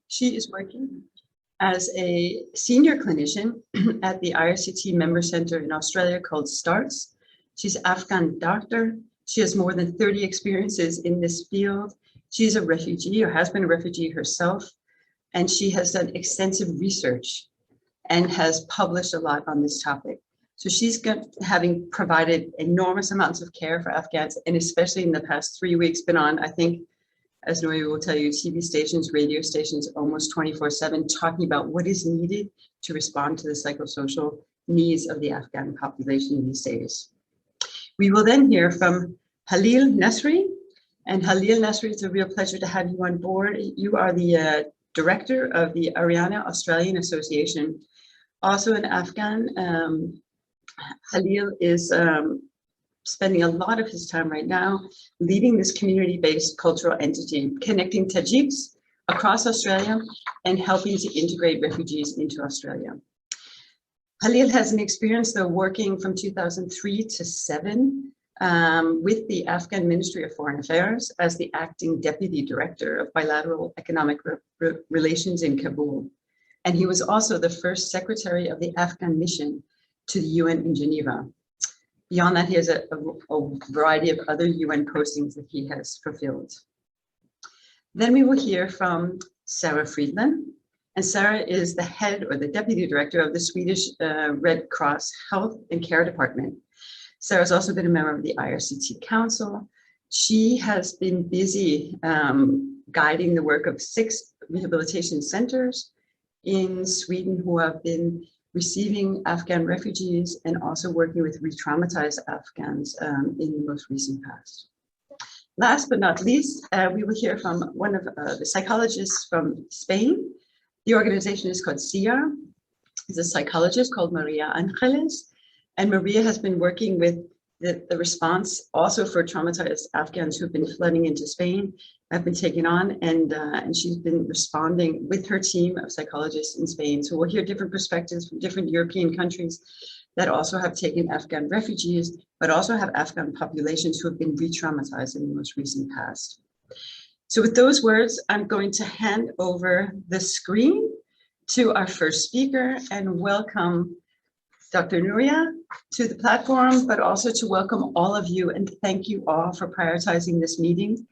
She is working as a senior clinician at the IRCT member center in Australia called STARTS. She's an Afghan doctor. She has more than 30 experiences in this field. She's a refugee or has been a refugee herself, and she has done extensive research and has published a lot on this topic. So she's having provided enormous amounts of care for Afghans, and especially in the past 3 weeks, been on, I think, as Nooria will tell you, TV stations, radio stations, almost 24/7, talking about what is needed to respond to the psychosocial needs of the Afghan population these days. We will then hear from Khalil Nasri. And Khalil Nasri, it's a real pleasure to have you on board. You are the director of the Ariana Australian Association, also an Afghan. Khalil is spending a lot of his time right now leading this community-based cultural entity, connecting Tajiks across Australia and helping to integrate refugees into Australia. Khalil has an experience, though, working from 2003 to 2007 with the Afghan Ministry of Foreign Affairs as the acting deputy director of bilateral economic relations in Kabul. And he was also the first secretary of the Afghan mission to the UN in Geneva. Beyond that, he has a variety of other UN postings that he has fulfilled. Then we will hear from Sara Fridlund. And Sara is the head or the deputy director of the Swedish Red Cross Health and Care Department. Sara's also been a member of the IRCT Council. She has been busy guiding the work of 6 rehabilitation centers in Sweden who have been receiving Afghan refugees and also working with re-traumatized Afghans in the most recent past. Last but not least, we will hear from one of the psychologists from Spain. The organization is called CEAR. He's a psychologist called Mariángeles, and Maria has been working with the response also for traumatized Afghans who've been flooding into Spain, have been taken on, and she's been responding with her team of psychologists in Spain. So we'll hear different perspectives from different European countries that also have taken Afghan refugees, but also have Afghan populations who have been re-traumatized in the most recent past. So with those words, I'm going to hand over the screen to our first speaker and welcome Dr. Nooria to the platform, but also to welcome all of you and thank you all for prioritizing this meeting.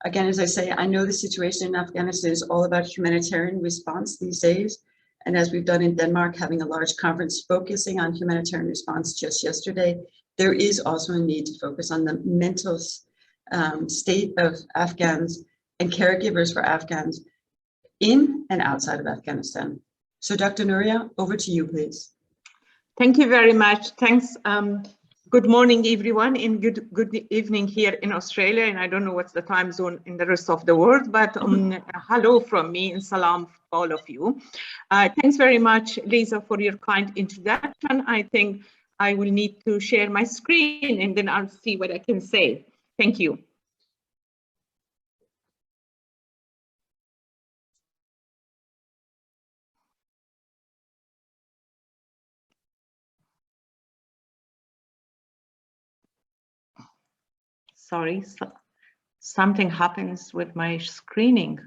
Again, as I say, I know the situation in Afghanistan is all about humanitarian response these days. And as we've done in Denmark, having a large conference focusing on humanitarian response just yesterday, there is also a need to focus on the mental state of Afghans and caregivers for Afghans in and outside of Afghanistan. So Dr. Nooria, over to you, please. Thank you very much. Thanks. Good morning, everyone, and good evening here in Australia. And I don't know what's the time zone in the rest of the world, but hello from me and salam for all of you. Thanks very much, Lisa, for your kind introduction. I think I will need to share my screen and then I'll see what I can say. Thank you. Sorry, something happens with my screening.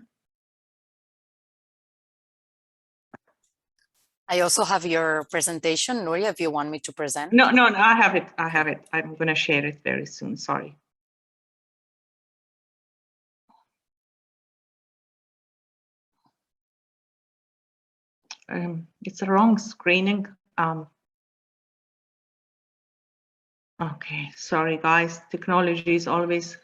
I also have your presentation, Nooria, if you want me to present. No, I have it. I have it. I'm going to share it very soon. Sorry. It's a wrong screening. Okay, sorry guys, technology is always.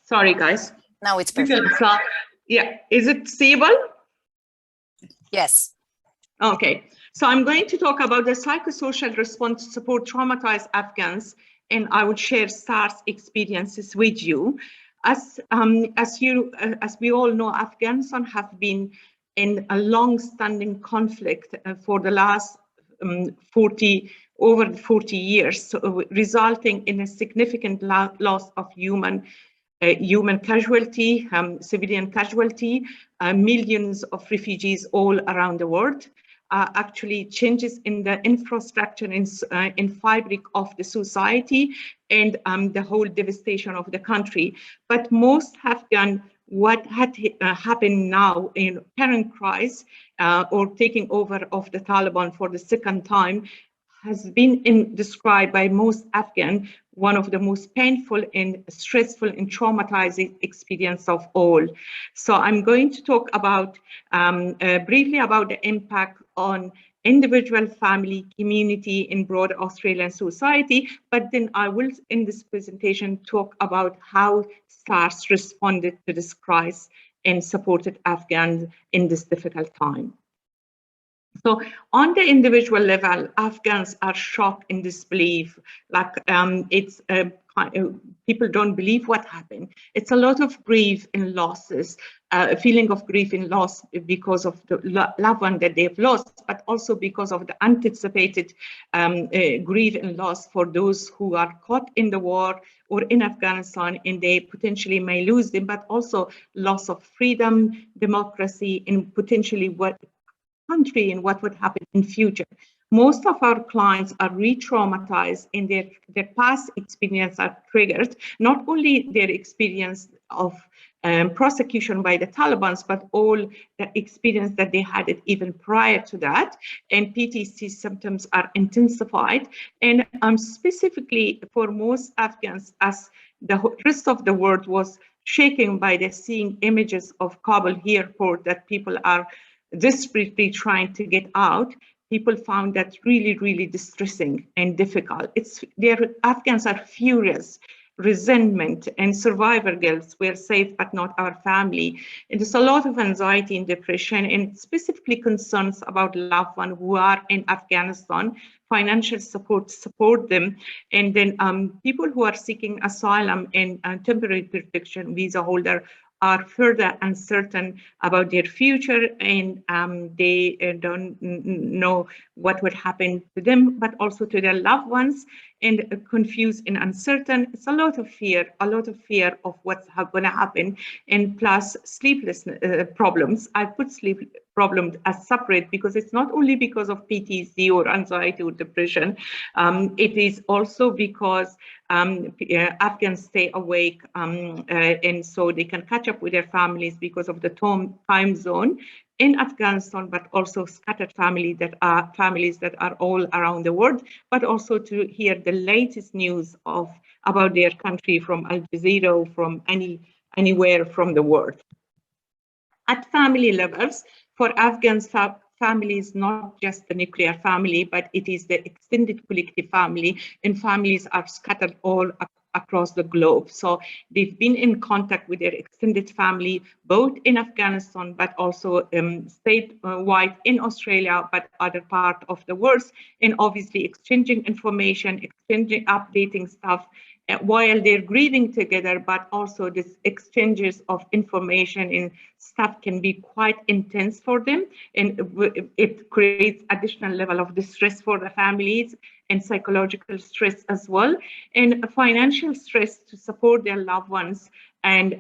Sorry guys. Now it's perfect. So, yeah, is it seeable? Yes. Okay, so I'm going to talk about the psychosocial response to support traumatized Afghans, and I would share SARS experiences with you. As we all know, Afghanistan have been in a long-standing conflict for the last over 40 years, so resulting in a significant loss of human human casualty, civilian casualty, millions of refugees all around the world. Actually changes in the infrastructure in fabric of the society and the whole devastation of the country. But most have done what had happened now in current crisis or taking over of the Taliban for the second time has been described by most Afghan one of the most painful and stressful and traumatizing experience of all. So I'm going to talk about briefly about the impact on individual, family, community in broad Australian society, but then I will in this presentation talk about how SARS responded to this crisis and supported Afghans in this difficult time. So on the individual level, Afghans are shocked in disbelief. Like people don't believe what happened. It's a lot of grief and losses, a feeling of grief and loss because of the loved one that they've lost, but also because of the anticipated grief and loss for those who are caught in the war or in Afghanistan, and they potentially may lose them, but also loss of freedom, democracy, and potentially what country and what would happen in future. Most of our clients are re-traumatized and their past experience are triggered, not only their experience of prosecution by the Taliban, but all the experience that they had it even prior to that. And PTSD symptoms are intensified. And specifically for most Afghans, as the rest of the world was shaken by the seeing images of Kabul airport that people are desperately trying to get out, people found that really, really distressing and difficult. Afghans are furious, resentment and survivor guilt. We're safe, but not our family. And there's a lot of anxiety and depression, and specifically concerns about loved ones who are in Afghanistan, financial support them. And then people who are seeking asylum and temporary protection visa holder are further uncertain about their future, and they don't know what would happen to them, but also to their loved ones, and confused and uncertain. It's a lot of fear of what's going to happen, and plus sleepless problems. I put sleep problems as separate because it's not only because of PTSD or anxiety or depression. It is also because Afghans stay awake and so they can catch up with their families because of the time zone in Afghanistan, but also scattered families that are all around the world, but also to hear the latest news about their country from Al Jazeera or from anywhere from the world. At family levels, for Afghans, family is not just the nuclear family, but it is the extended collective family, and families are scattered all across the globe. So they've been in contact with their extended family, both in Afghanistan, but also statewide in Australia, but other part of the world, and obviously exchanging information, updating stuff, while they're grieving together, but also this exchanges of information and stuff can be quite intense for them, and it creates additional level of distress for the families and psychological stress as well, and financial stress to support their loved ones. And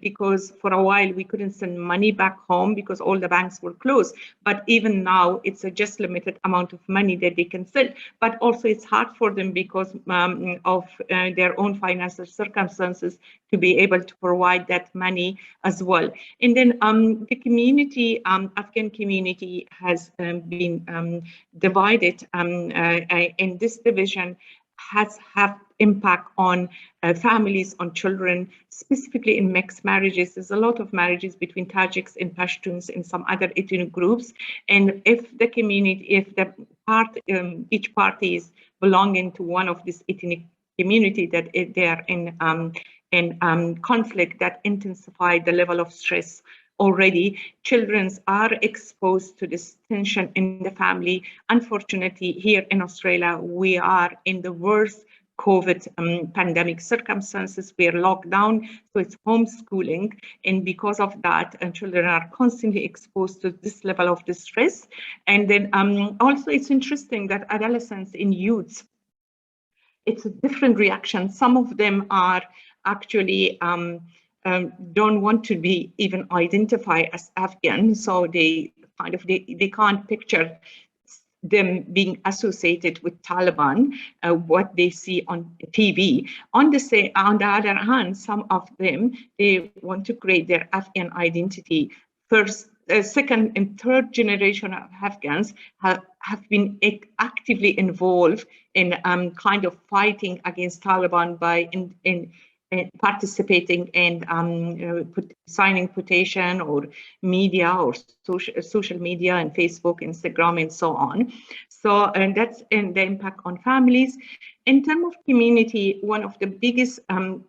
because for a while we couldn't send money back home because all the banks were closed, but even now it's a just limited amount of money that they can send. But also it's hard for them because of their own financial circumstances to be able to provide that money as well. And then the community, Afghan community has been divided, and this division has had impact on families, on children, specifically in mixed marriages. There's a lot of marriages between Tajiks and Pashtuns and some other ethnic groups. And if the community, if the each party is belonging to one of this ethnic community that they are in conflict, that intensify the level of stress. Already, children are exposed to this tension in the family. Unfortunately, here in Australia, we are in the worst COVID pandemic circumstances. We are locked down, so it's homeschooling. And because of that, children are constantly exposed to this level of distress. And then also it's interesting that adolescents and youths, it's a different reaction. Some of them are actually don't want to be even identified as Afghan, so they kind of they can't picture them being associated with Taliban, what they see on TV. On the other hand, some of them, they want to create their Afghan identity. First, second and third generation of Afghans have been actively involved in kind of fighting against Taliban by participating and signing petition or media or social media and Facebook, Instagram, and so on. So, and that's the impact on families. In terms of community, one of the biggest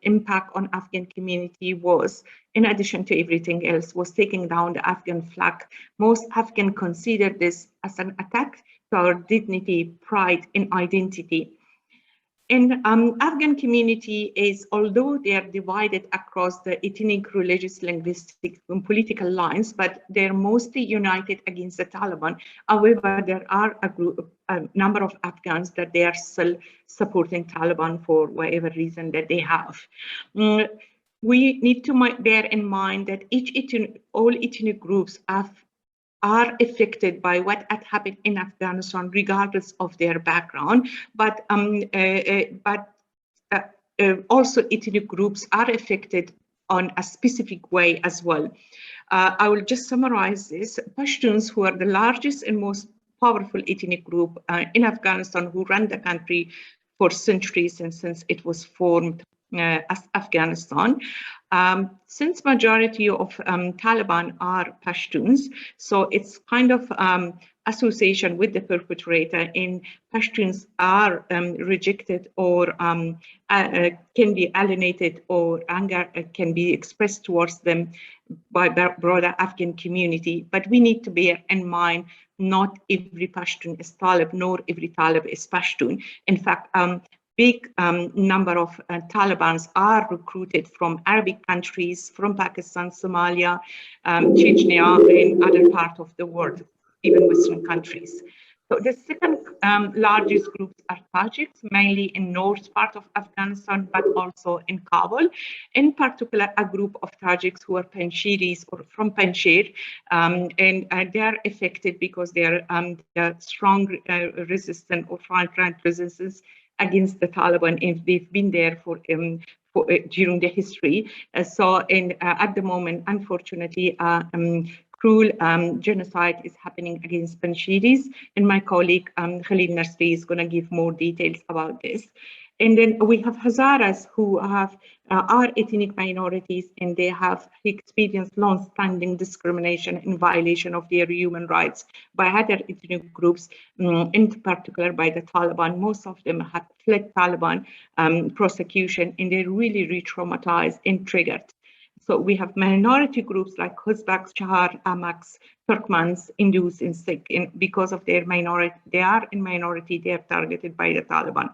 impact on Afghan community was, in addition to everything else, was taking down the Afghan flag. Most Afghans consider this as an attack to our dignity, pride, and identity. In Afghan community is, although they are divided across the ethnic, religious, linguistic, and political lines, but they're mostly united against the Taliban. However, there are a number of Afghans that they are still supporting Taliban for whatever reason that they have. We need to bear in mind that all ethnic groups are affected by what had happened in Afghanistan, regardless of their background. But also ethnic groups are affected on a specific way as well. I will just summarize this. Pashtuns, who are the largest and most powerful ethnic group in Afghanistan, who ran the country for centuries and since it was formed as Afghanistan. Since majority of Taliban are Pashtuns, so it's kind of association with the perpetrator, and Pashtuns are rejected or can be alienated, or anger can be expressed towards them by the broader Afghan community. But we need to bear in mind, not every Pashtun is Talib, nor every Talib is Pashtun. In fact, big number of Talibans are recruited from Arabic countries, from Pakistan, Somalia, Chechnya, and other parts of the world, even Western countries. So the second largest groups are Tajiks, mainly in north part of Afghanistan, but also in Kabul. In particular, a group of Tajiks who are Panjshiris or from Panjshir, and they are affected because they are strong resistance or front resistance against the Taliban, and they've been there for during the history. At the moment, unfortunately, cruel genocide is happening against Panjshiris, and my colleague Khalil Nasri is going to give more details about this. And then we have Hazaras, who are ethnic minorities, and they have experienced long-standing discrimination and violation of their human rights by other ethnic groups, in particular by the Taliban. Most of them have fled Taliban prosecution, and they're really re-traumatized and triggered. So we have minority groups like Uzbeks, Chahar, Amaks, Turkmens, Hindus, and Sikh, and because of their minority, they are in minority, they are targeted by the Taliban.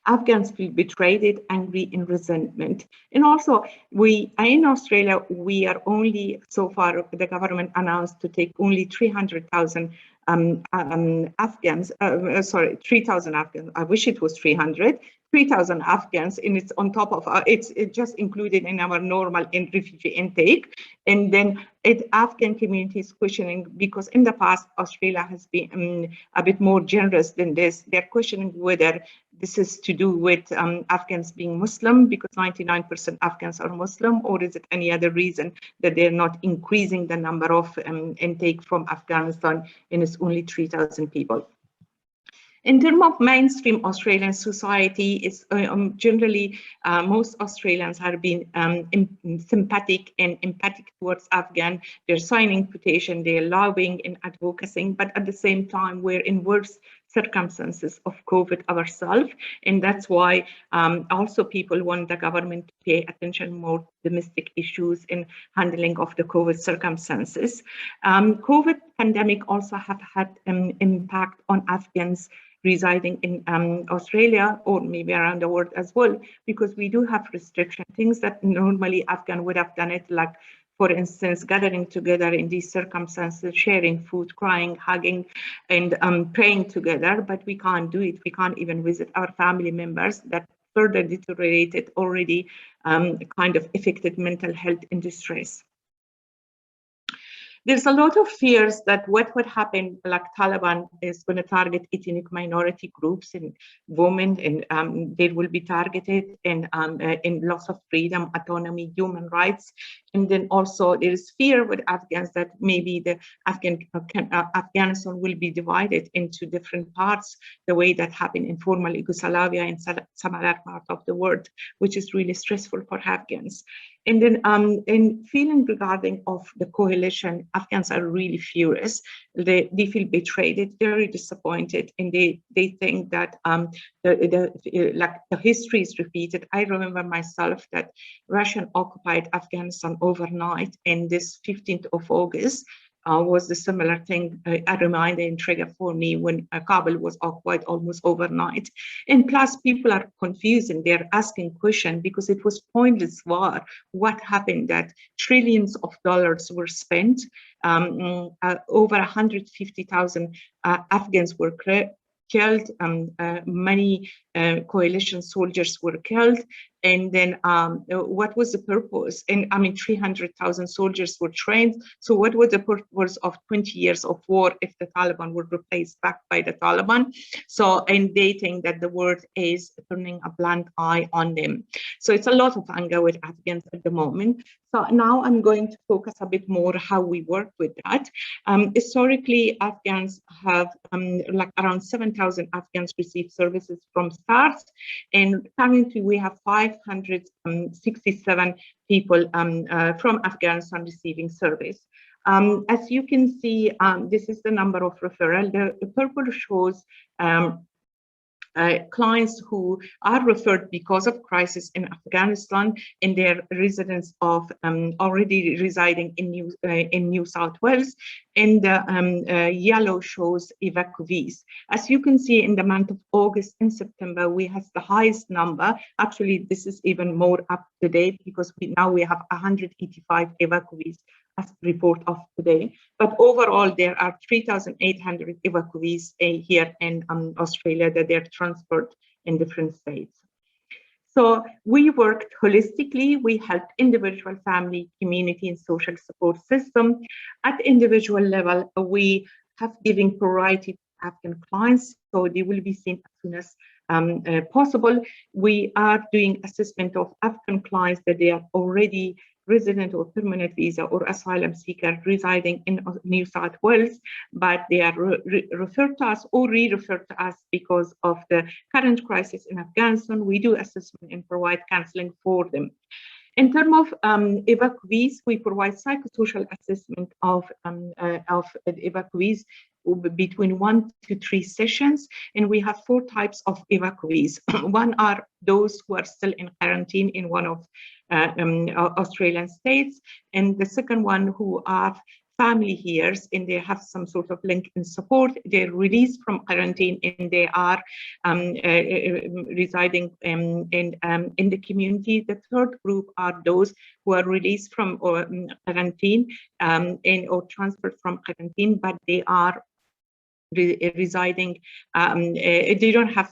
Afghans feel betrayed, angry, and resentment. And also, in Australia, we are only, so far, the government announced to take only 300,000 Afghans, 3,000 Afghans. I wish it was 3,000 Afghans, and it's on top of, it's just included in our normal refugee intake. And then Afghan community is questioning, because in the past, Australia has been a bit more generous than this. They're questioning whether this is to do with Afghans being Muslim, because 99% Afghans are Muslim, or is it any other reason that they're not increasing the number of intake from Afghanistan, and it's only 3,000 people. In terms of mainstream Australian society, it's generally most Australians have been sympathetic and empathic towards Afghan. They're signing petition, they're lobbying and advocating, but at the same time, we're in worse circumstances of COVID ourselves, and that's why also people want the government to pay attention more to domestic issues in handling of the COVID circumstances. COVID pandemic also have had an impact on Afghans residing in Australia, or maybe around the world as well, because we do have restrictions, things that normally Afghan would have done it, like, for instance, gathering together in these circumstances, sharing food, crying, hugging, and praying together, but we can't do it. We can't even visit our family members that further deteriorated already kind of affected mental health and distress. There's a lot of fears that what would happen, like Taliban is going to target ethnic minority groups and women, and they will be targeted in loss of freedom, autonomy, human rights. And then also there is fear with Afghans that maybe the Afghanistan will be divided into different parts, the way that happened in former Yugoslavia and some other part of the world, which is really stressful for Afghans. And then in feeling regarding of the coalition, Afghans are really furious. They feel betrayed, very disappointed, and they think that the history is repeated. I remember myself that Russian occupied Afghanistan overnight, and this 15th of August was the similar thing, a reminder and trigger for me when Kabul was occupied almost overnight. And plus people are confused and they're asking questions because it was pointless war. What happened that trillions of dollars were spent, over 150,000 Afghans were killed, many coalition soldiers were killed, and then what was the purpose? And I mean, 300,000 soldiers were trained. So what was the purpose of 20 years of war if the Taliban were replaced back by the Taliban? So, and they think that the world is turning a blind eye on them. So it's a lot of anger with Afghans at the moment. So now I'm going to focus a bit more how we work with that. Historically, Afghans have like around 7,000 Afghans receive services from STARS, and currently we have 567 people from Afghanistan receiving service. As you can see, this is the number of referrals. The purple shows clients who are referred because of crisis in Afghanistan and their residents of already residing in New South Wales, and the yellow shows evacuees. As you can see, in the month of August and September, we have the highest number. Actually, this is even more up to date because now we have 185 evacuees as report of today. But overall, there are 3,800 evacuees here in Australia that they're transferred in different states. So we worked holistically. We helped individual, family, community, and social support system. At individual level, we have given priority to Afghan clients, so they will be seen as soon as possible. We are doing assessment of Afghan clients that they are already resident or permanent visa or asylum seeker residing in New South Wales, but they are referred to us or re-referred to us because of the current crisis in Afghanistan. We do assessment and provide counseling for them. In terms of evacuees, we provide psychosocial assessment of evacuees between 1 to 3 sessions, and we have 4 types of evacuees. One are those who are still in quarantine in one of Australian states, and the second one who are family here and they have some sort of link in support. They're released from quarantine and they are residing in the community. The third group are those who are released from quarantine or transferred from quarantine, but they are residing, they don't have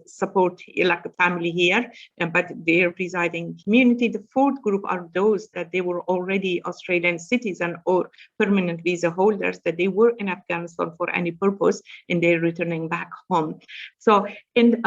support like a family here, but they're residing in community. The fourth group are those that they were already Australian citizen or permanent visa holders, that they were in Afghanistan for any purpose and they're returning back home. So in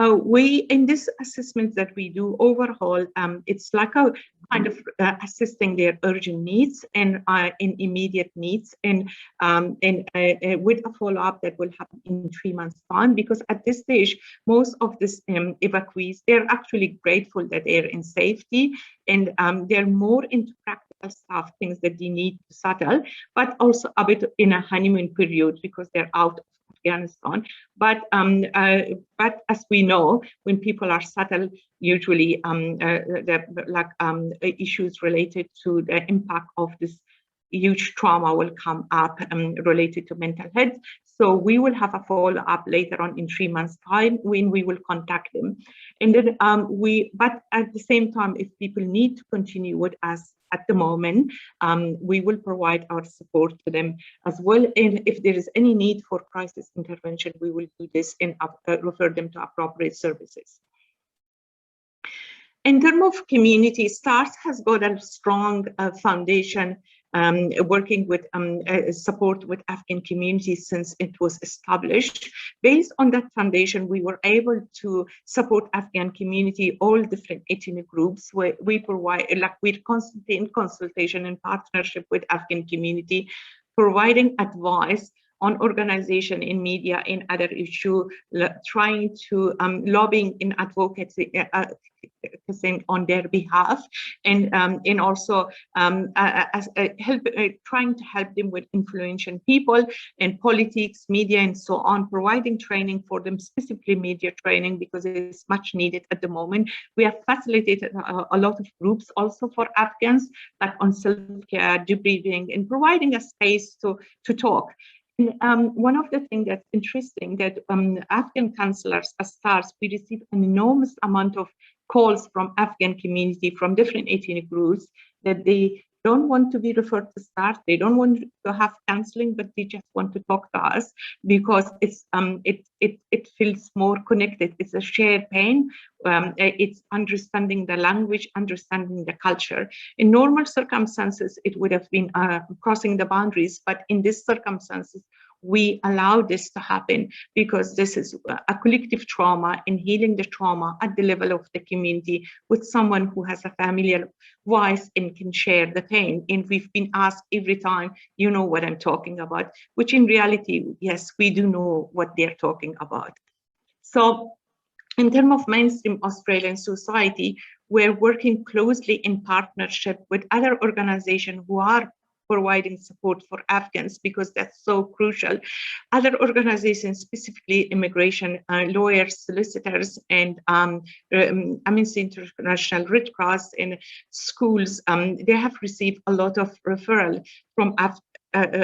this assessment that we do overall, it's like a kind of assisting their urgent needs and in immediate needs, and with a follow-up that will happen in 3 months' time, because at this stage, most of these evacuees, they're actually grateful that they're in safety, and they're more into practical stuff, things that they need to settle, but also a bit in a honeymoon period because they're out of Afghanistan. But as we know, when people are settled, usually issues related to the impact of this huge trauma will come up related to mental health. So we will have a follow-up later on in 3 months' time when we will contact them. And then but at the same time, if people need to continue with us at the moment, we will provide our support to them as well. And if there is any need for crisis intervention, we will do this and refer them to appropriate services. In terms of community, STARS has got a strong foundation working with support with Afghan communities since it was established. Based on that foundation, we were able to support Afghan community, all different ethnic groups, where we provide, like we're constantly in consultation and partnership with Afghan community, providing advice on organization in media, in other issue, trying to lobbying in advocacy on their behalf, and also trying to help them with influential people in politics, media, and so on, providing training for them, specifically media training, because it's much needed at the moment. We have facilitated a lot of groups also for Afghans, like on self-care, debriefing, and providing a space to talk. And one of the things that's interesting that Afghan counselors as STARS, we receive an enormous amount of calls from Afghan community from different ethnic groups that they don't want to be referred to STARS, they don't want to have counseling, but they just want to talk to us because it's it feels more connected. It's a shared pain. It's understanding the language, understanding the culture. In normal circumstances, it would have been crossing the boundaries, but in these circumstances, we allow this to happen because this is a collective trauma, and healing the trauma at the level of the community with someone who has a familiar voice and can share the pain. And we've been asked every time, you know what I'm talking about, which in reality, yes, we do know what they're talking about. So in terms of mainstream Australian society, we're working closely in partnership with other organizations who are providing support for Afghans because that's so crucial. Other organizations, specifically immigration lawyers, solicitors, and Amnesty International, Red Cross, and schools, they have received a lot of referral from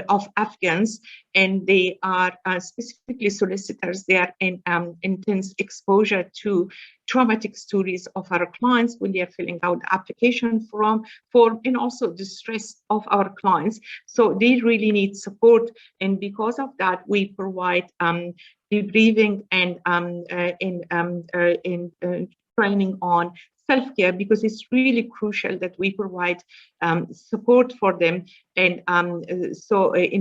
of Afghans, and they are specifically solicitors. They are in intense exposure to traumatic stories of our clients when they are filling out the application form, and also the stress of our clients. So they really need support, and because of that, we provide debriefing and training on self-care, because it's really crucial that we provide support for them and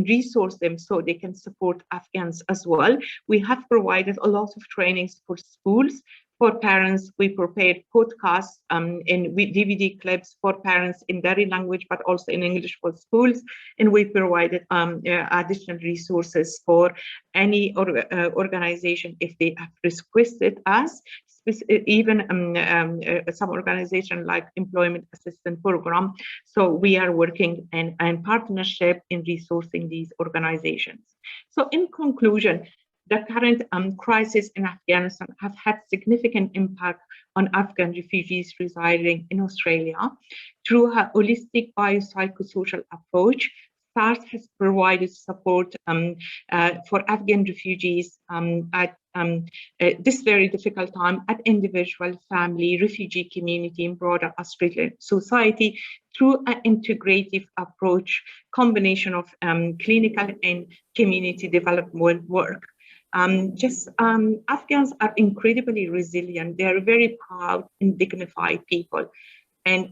resource them so they can support Afghans as well. We have provided a lot of trainings for schools. For parents, we prepared podcasts and DVD clips for parents in their language, but also in English for schools. And we provided additional resources for any organization if they have requested us. Even some organization like Employment Assistance Program. So we are working in partnership in resourcing these organizations. So in conclusion, the current crisis in Afghanistan have had significant impact on Afghan refugees residing in Australia. Through her holistic biopsychosocial approach, STARS has provided support for Afghan refugees at this very difficult time at individual, family, refugee community, and broader Australian society through an integrative approach, combination of clinical and community development work. Afghans are incredibly resilient. They are very proud and dignified people, and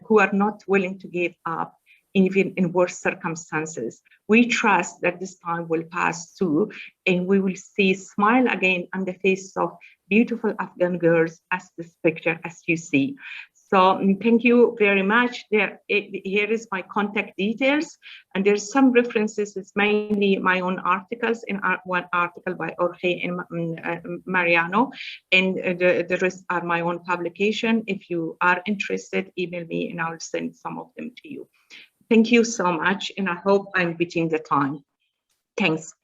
who are not willing to give up even in worse circumstances. We trust that this time will pass too, and we will see smile again on the face of beautiful Afghan girls as this picture as you see. So thank you very much. Here is my contact details, and there's some references. It's mainly my own articles, and one article by Jorge and Mariano, and the rest are my own publication. If you are interested, email me and I'll send some of them to you. Thank you so much, and I hope I'm beating the time. Thanks.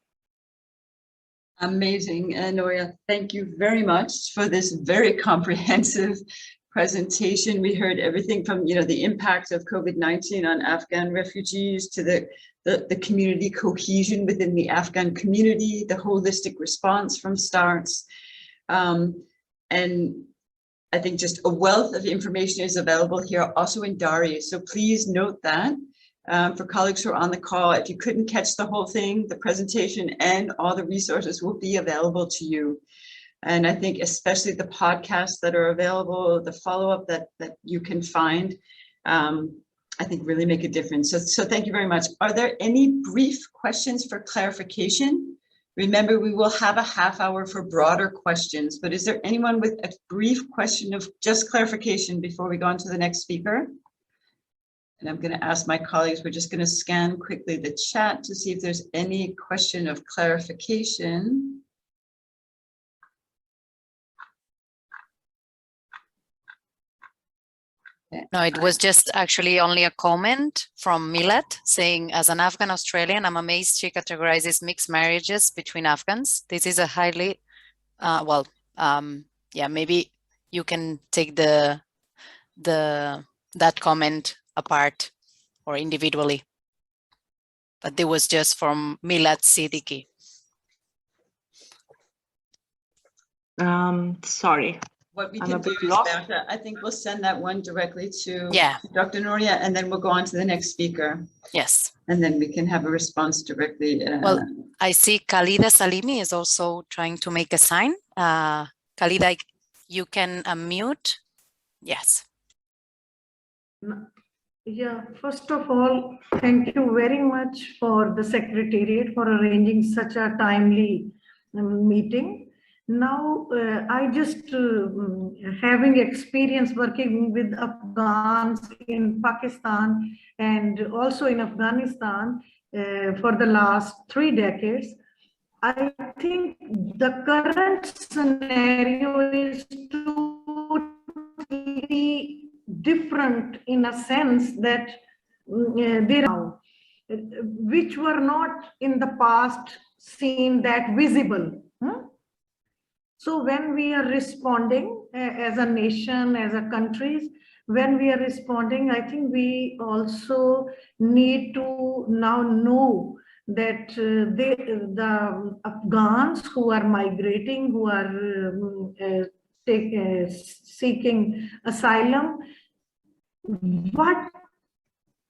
Amazing, Nooria. Thank you very much for this very comprehensive presentation. We heard everything from the impact of COVID-19 on Afghan refugees to the community cohesion within the Afghan community, the holistic response from STARS, and I think just a wealth of information is available here also in Dari. So please note that for colleagues who are on the call, if you couldn't catch the whole thing, the presentation and all the resources will be available to you. And I think especially the podcasts that are available, the follow-up that you can find, I think really make a difference. So thank you very much. Are there any brief questions for clarification? Remember, we will have a half hour for broader questions, but is there anyone with a brief question of just clarification before we go on to the next speaker? And I'm going to ask my colleagues, we're just going to scan quickly the chat to see if there's any question of clarification. No, it was just actually only a comment from Millet saying, as an Afghan Australian, I'm amazed she categorizes mixed marriages between Afghans. This is a highly, yeah, maybe you can take that comment apart or individually. But it was just from Millet Siddiqui. Sorry. What we can do is, Bertha, I think we'll send that one directly to Dr. Nooria, and then we'll go on to the next speaker. Yes. And then we can have a response directly. Well, I see Khalida Salimi is also trying to make a sign. Khalida, you can unmute. Yes. Yeah, first of all, thank you very much for the Secretariat for arranging such a timely meeting. Now, I just, having experience working with Afghans in Pakistan and also in Afghanistan for the last 3 decades, I think the current scenario is totally different in a sense that there are, which were not in the past seen that visible. So when we are responding as a nation, as a countries, when we are responding, I think we also need to now know that the Afghans who are migrating, who are seeking asylum, what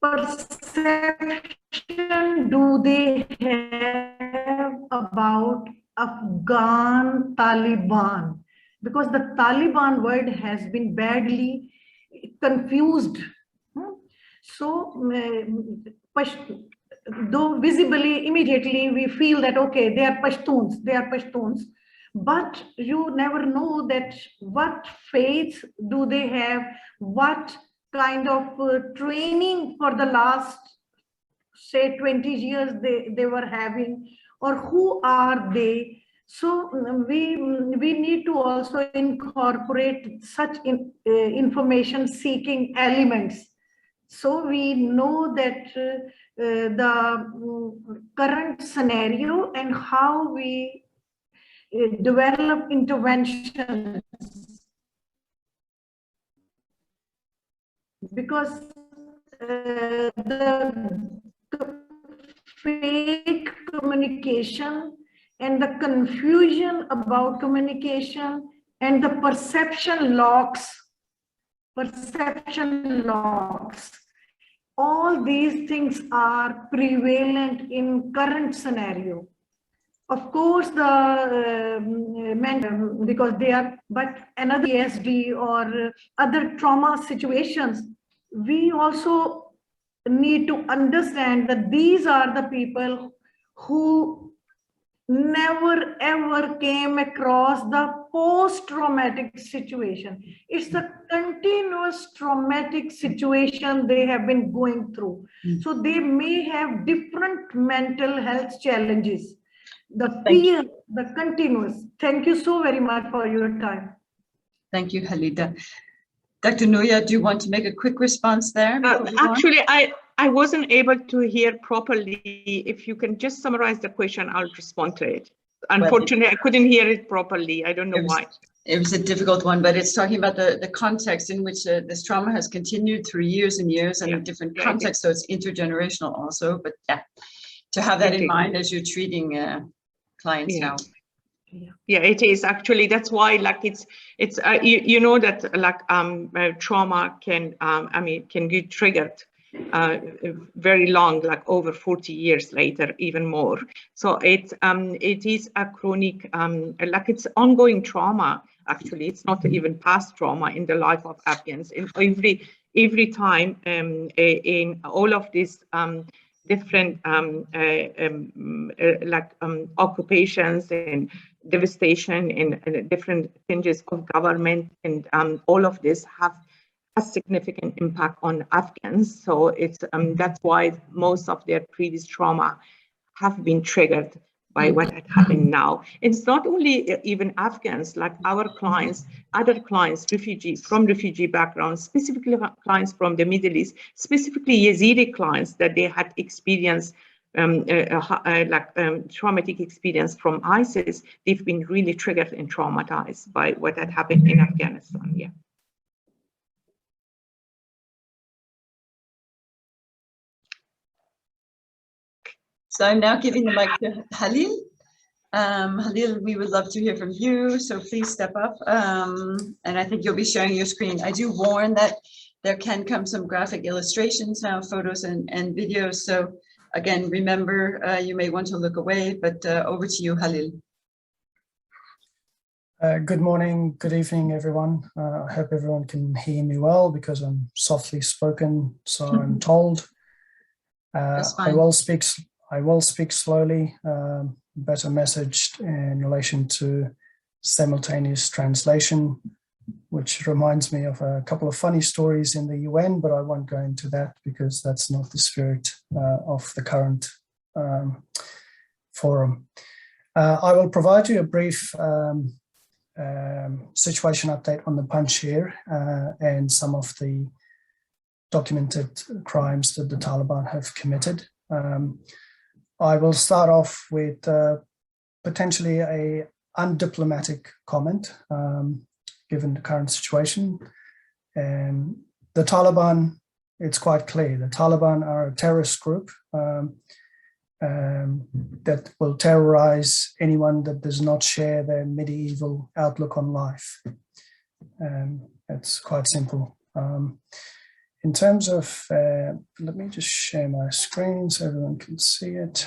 perception do they have about Afghan Taliban? Because the Taliban word has been badly confused. So, though visibly, immediately we feel that, okay, they are Pashtuns, but you never know that what faith do they have, what kind of training for the last, say, 20 years they were having, or who are they. So we need to also incorporate such information seeking elements. So we know that the current scenario and how we develop interventions. Because the fake communication and the confusion about communication and the perception locks, all these things are prevalent in current scenario. Of course, because they are, but another PSD or other trauma situations, we also need to understand that these are the people who never ever came across the post-traumatic situation. It's the continuous traumatic situation they have been going through. So they may have different mental health challenges. The fear, the continuous. Thank you so very much for your time. Thank you, Khalida. Dr. Nooria, do you want to make a quick response there? Actually, I wasn't able to hear properly. If you can just summarize the question, I'll respond to it. Unfortunately, I couldn't hear it properly. I don't know why. It was a difficult one, but it's talking about the context in which this trauma has continued through years and years and a different context. So it's intergenerational also, but yeah, to have that in mind as you're treating clients now. Yeah, it is actually. That's why, like, it's you know that, like, trauma can can get triggered very long, like over 40 years later, even more. So it is a chronic, like it's ongoing trauma. Actually, it's not even past trauma in the life of Afghans. In every time in all of these different occupations and devastation and different changes of government, and all of this have a significant impact on Afghans. So it's that's why most of their previous trauma have been triggered by what had happened now. It's not only even Afghans, like our clients, other clients, refugees from refugee backgrounds, specifically clients from the Middle East, specifically Yazidi clients that they had experienced traumatic experience from ISIS. They've been really triggered and traumatized by what had happened in Afghanistan. Yeah. So I'm now giving the mic to Khalil. Khalil, we would love to hear from you, so please step up. And I think you'll be sharing your screen. I do warn that there can come some graphic illustrations now, photos and videos. So again, remember, you may want to look away, but over to you, Khalil. Good morning, good evening, everyone. I hope everyone can hear me well because I'm softly spoken, so I'm told. I will speak slowly, better messaged in relation to simultaneous translation, which reminds me of a couple of funny stories in the UN, but I won't go into that because that's not the spirit of the current forum. I will provide you a brief situation update on the Panjshir and some of the documented crimes that the Taliban have committed. I will start off with potentially a undiplomatic comment, given the current situation. The Taliban, it's quite clear, the Taliban are a terrorist group that will terrorize anyone that does not share their medieval outlook on life. It's quite simple. In terms of, let me just share my screen so everyone can see it.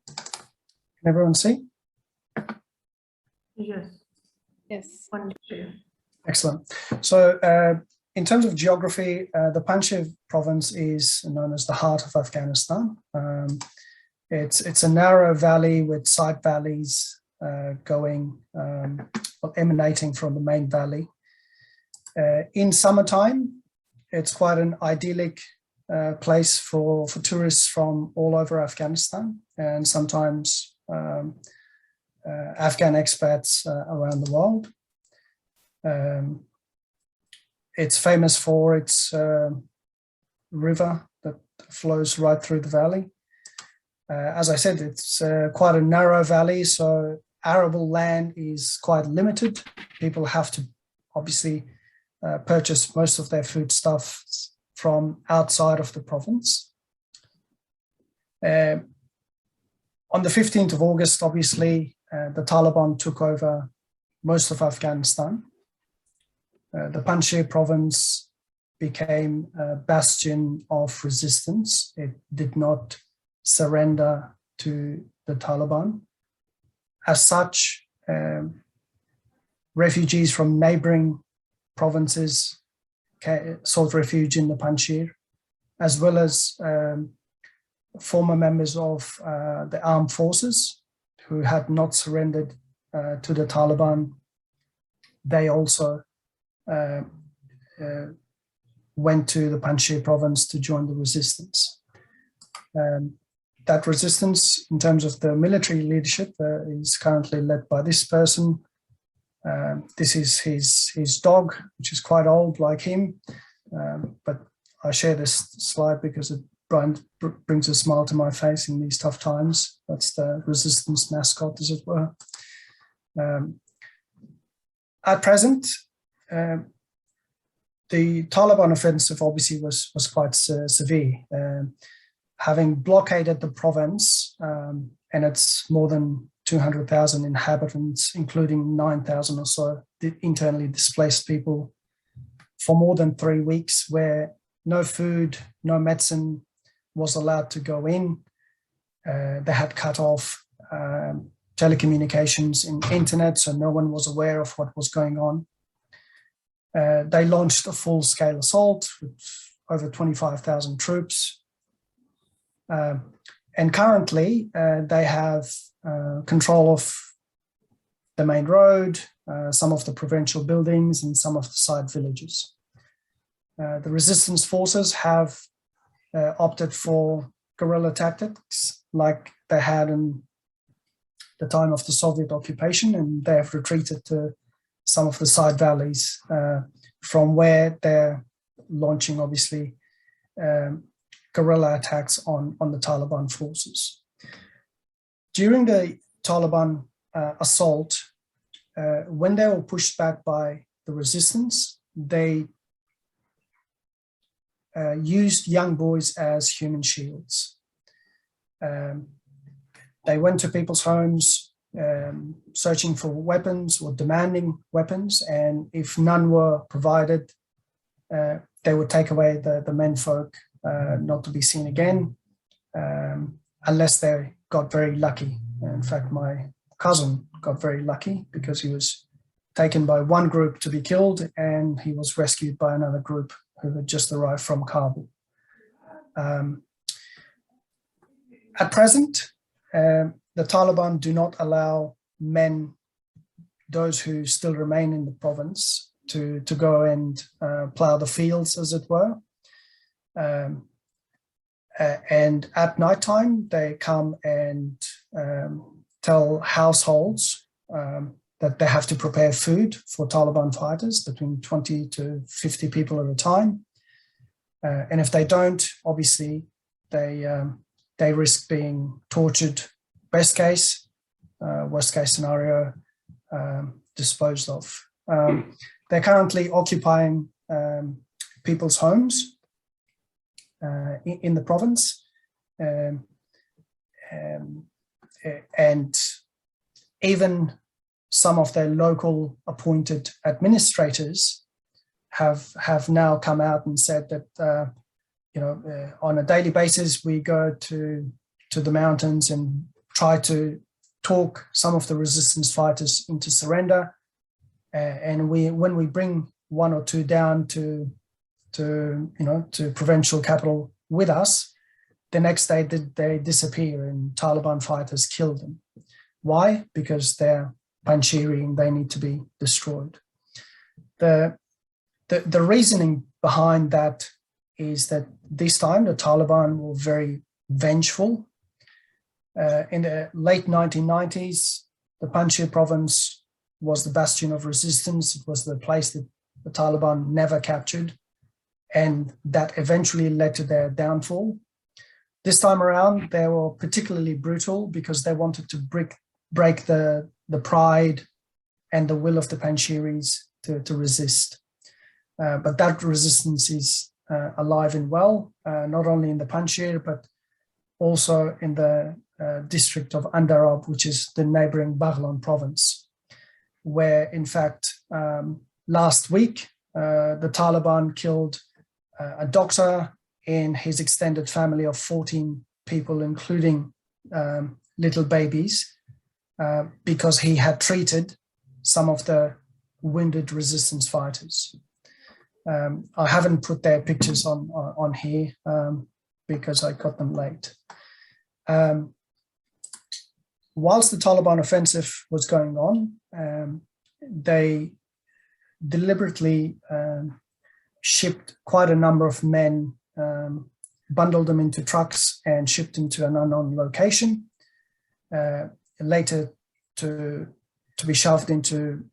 Can everyone see? Yes. Yes. Excellent. So in terms of geography, the Panjshir province is known as the heart of Afghanistan. It's a narrow valley with side valleys emanating from the main valley. In summertime, it's quite an idyllic place for tourists from all over Afghanistan, and sometimes Afghan expats around the world. It's famous for its river that flows right through the valley. As I said, it's quite a narrow valley, so arable land is quite limited. People have to obviously purchase most of their foodstuffs from outside of the province. On the 15th of August, obviously, the Taliban took over most of Afghanistan. The Panjshir province became a bastion of resistance. It did not surrender to the Taliban. As such, refugees from neighboring provinces sought refuge in the Panjshir, as well as former members of the armed forces who had not surrendered to the Taliban. They also went to the Panjshir province to join the resistance. That resistance, in terms of the military leadership, is currently led by this person. This is his dog, which is quite old, like him. But I share this slide because it brings a smile to my face in these tough times. That's the resistance mascot, as it were. At present, the Taliban offensive obviously was quite severe. Having blockaded the province, and it's more than 200,000 inhabitants, including 9,000 or so internally displaced people for more than 3 weeks, where no food, no medicine was allowed to go in. They had cut off telecommunications and internet, so no one was aware of what was going on. They launched a full-scale assault with over 25,000 troops. And currently, they have control of the main road, some of the provincial buildings, and some of the side villages. The resistance forces have opted for guerrilla tactics like they had in the time of the Soviet occupation, and they have retreated to some of the side valleys from where they're launching, obviously, guerrilla attacks on the Taliban forces. During the Taliban assault, when they were pushed back by the resistance, they used young boys as human shields. They went to people's homes searching for weapons or demanding weapons, and if none were provided, they would take away the menfolk, not to be seen again, unless they got very lucky. In fact, my cousin got very lucky because he was taken by one group to be killed, and he was rescued by another group who had just arrived from Kabul. At present, the Taliban do not allow men, those who still remain in the province, to go and plow the fields, as it were. And at nighttime, they come and tell households that they have to prepare food for Taliban fighters, between 20 to 50 people at a time. And if they don't, obviously, they risk being tortured, best case, worst case scenario, disposed of. They're currently occupying people's homes in the province. And even some of their local appointed administrators have now come out and said that, on a daily basis, we go to the mountains and try to talk some of the resistance fighters into surrender. And when we bring one or two down to provincial capital with us, the next day they disappear and Taliban fighters kill them. Why? Because they're Panjshiri and they need to be destroyed. The reasoning behind that is that this time the Taliban were very vengeful. In the late 1990s, the Panjshir province was the bastion of resistance. It was the place that the Taliban never captured, and that eventually led to their downfall. This time around, they were particularly brutal because they wanted to break the pride and the will of the Panjshiris to resist. But that resistance is alive and well, not only in the Panjshir, but also in the district of Andarab, which is the neighboring Baghlan province, where, in fact, last week, the Taliban killed a doctor and his extended family of 14 people, including little babies, because he had treated some of the wounded resistance fighters. I haven't put their pictures on here because I got them late. Whilst the Taliban offensive was going on, they deliberately shipped quite a number of men, bundled them into trucks and shipped them to an unknown location, later to be shoved into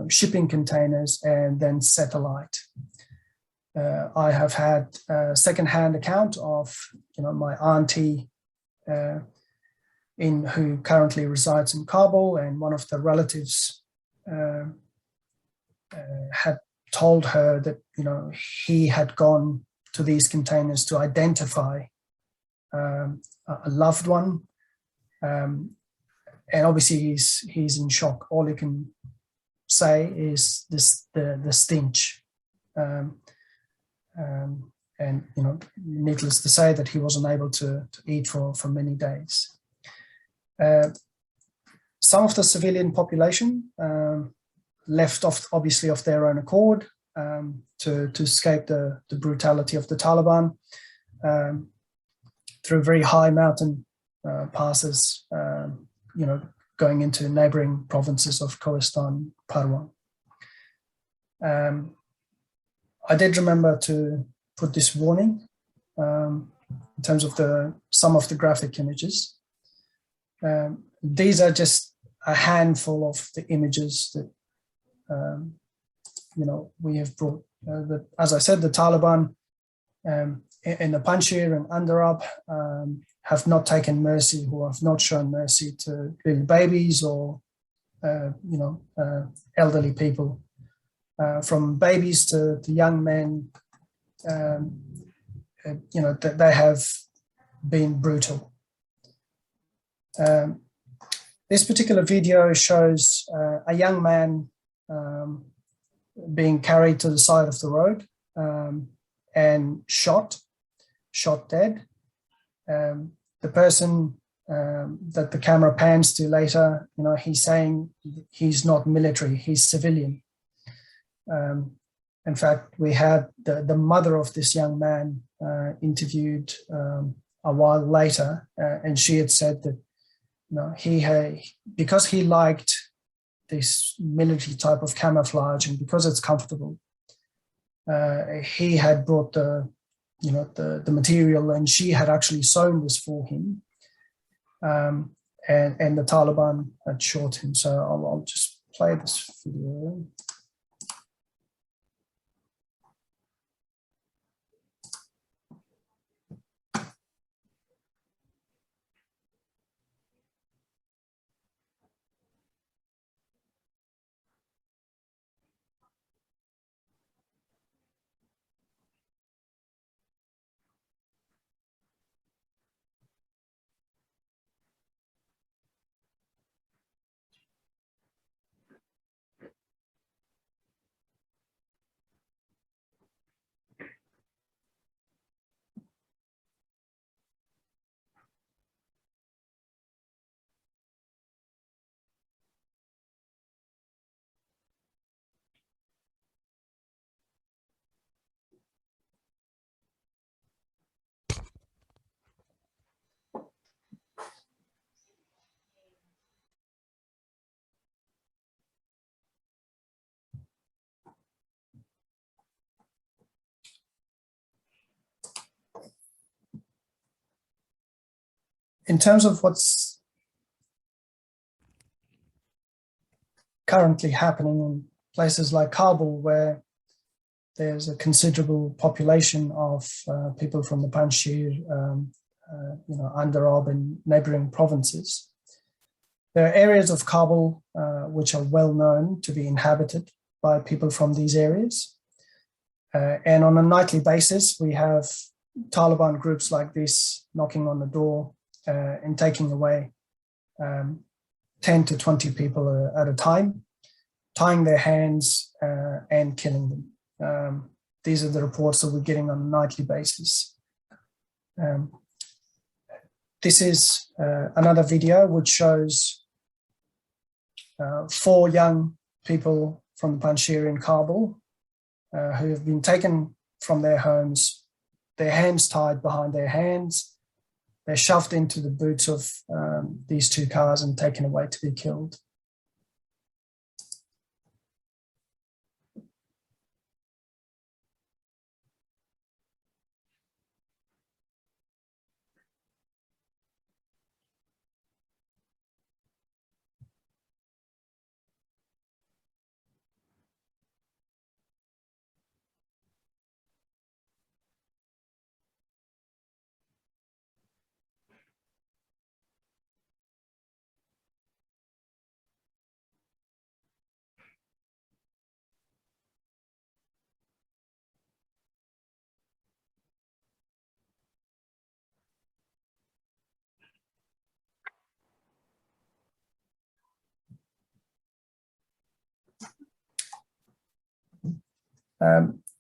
shipping containers and then set alight. I have had a second-hand account of my auntie who currently resides in Kabul, and one of the relatives had told her that he had gone to these containers to identify a loved one, and obviously he's in shock. All he can say is the stench, and needless to say that he wasn't able to eat for many days. Some of the civilian population left off, obviously of their own accord, to escape the brutality of the Taliban through very high mountain passes, going into neighboring provinces of Kohistan, Parwan. I did remember to put this warning in terms of some of the graphic images. These are just a handful of the images that we have brought. As I said, the Taliban in the Panjshir and Andarab have not taken mercy, who have not shown mercy to little babies or elderly people, from babies to young men. They have been brutal. This particular video shows a young man being carried to the side of the road and shot dead. The person that the camera pans to later, he's saying he's not military, he's civilian. In fact, we had the mother of this young man interviewed a while later, and she had said that because he liked this military type of camouflage and because it's comfortable, he had brought the material, and she had actually sewn this for him, and the Taliban had shot him. So I'll just play this video. In terms of what's currently happening in places like Kabul, where there's a considerable population of people from the Panjshir, Andarab and neighboring provinces, there are areas of Kabul which are well known to be inhabited by people from these areas. And on a nightly basis, we have Taliban groups like this knocking on the door and taking away 10 to 20 people at a time, tying their hands and killing them. These are the reports that we're getting on a nightly basis. This is another video which shows 4 young people from the Panjshir in Kabul who have been taken from their homes, their hands tied behind their hands. They're shoved into the boots of these 2 cars and taken away to be killed.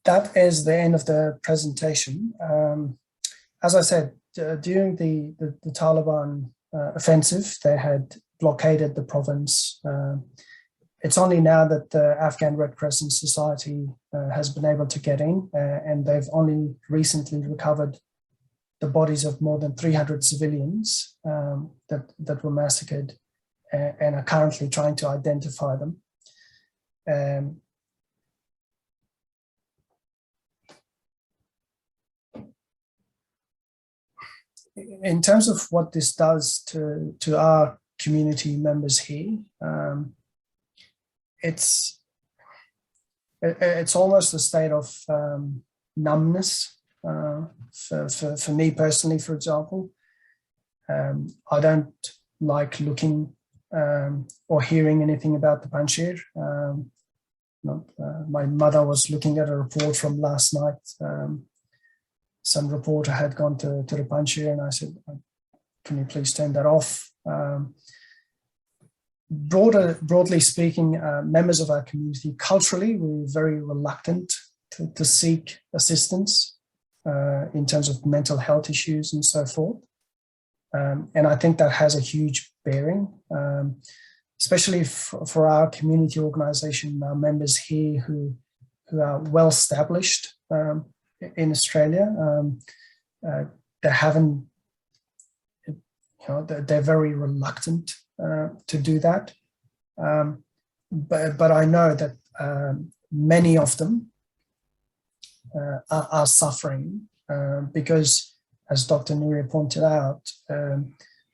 that is the end of the presentation. As I said, during the Taliban offensive, they had blockaded the province. It's only now that the Afghan Red Crescent Society has been able to get in, and they've only recently recovered the bodies of more than 300 civilians that were massacred, and are currently trying to identify them. In terms of what this does to our community members here, it's almost a state of numbness. For me personally, for example, I don't like looking or hearing anything about the Panjshir. My mother was looking at a report from last night. Some reporter had gone to the Panjshir, and I said, can you please turn that off? Broadly speaking, members of our community, culturally, we're very reluctant to seek assistance in terms of mental health issues and so forth. And I think that has a huge bearing, especially for our community organization, our members here who are well established in Australia. They haven't, they're very reluctant to do that. But I know that many of them are suffering because, as Dr. Nooria pointed out,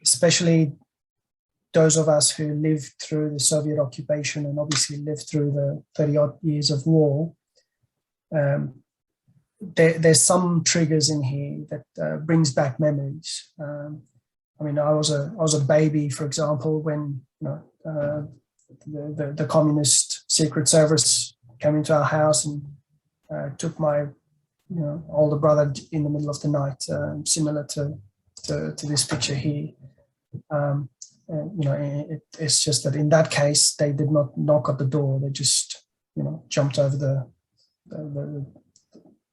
especially those of us who lived through the Soviet occupation and obviously lived through the 30-odd years of war, there's some triggers in here that brings back memories. I mean, I was a baby, for example, when the communist secret service came into our house and took my older brother in the middle of the night, similar to this picture here. It's just that in that case they did not knock at the door; they just jumped over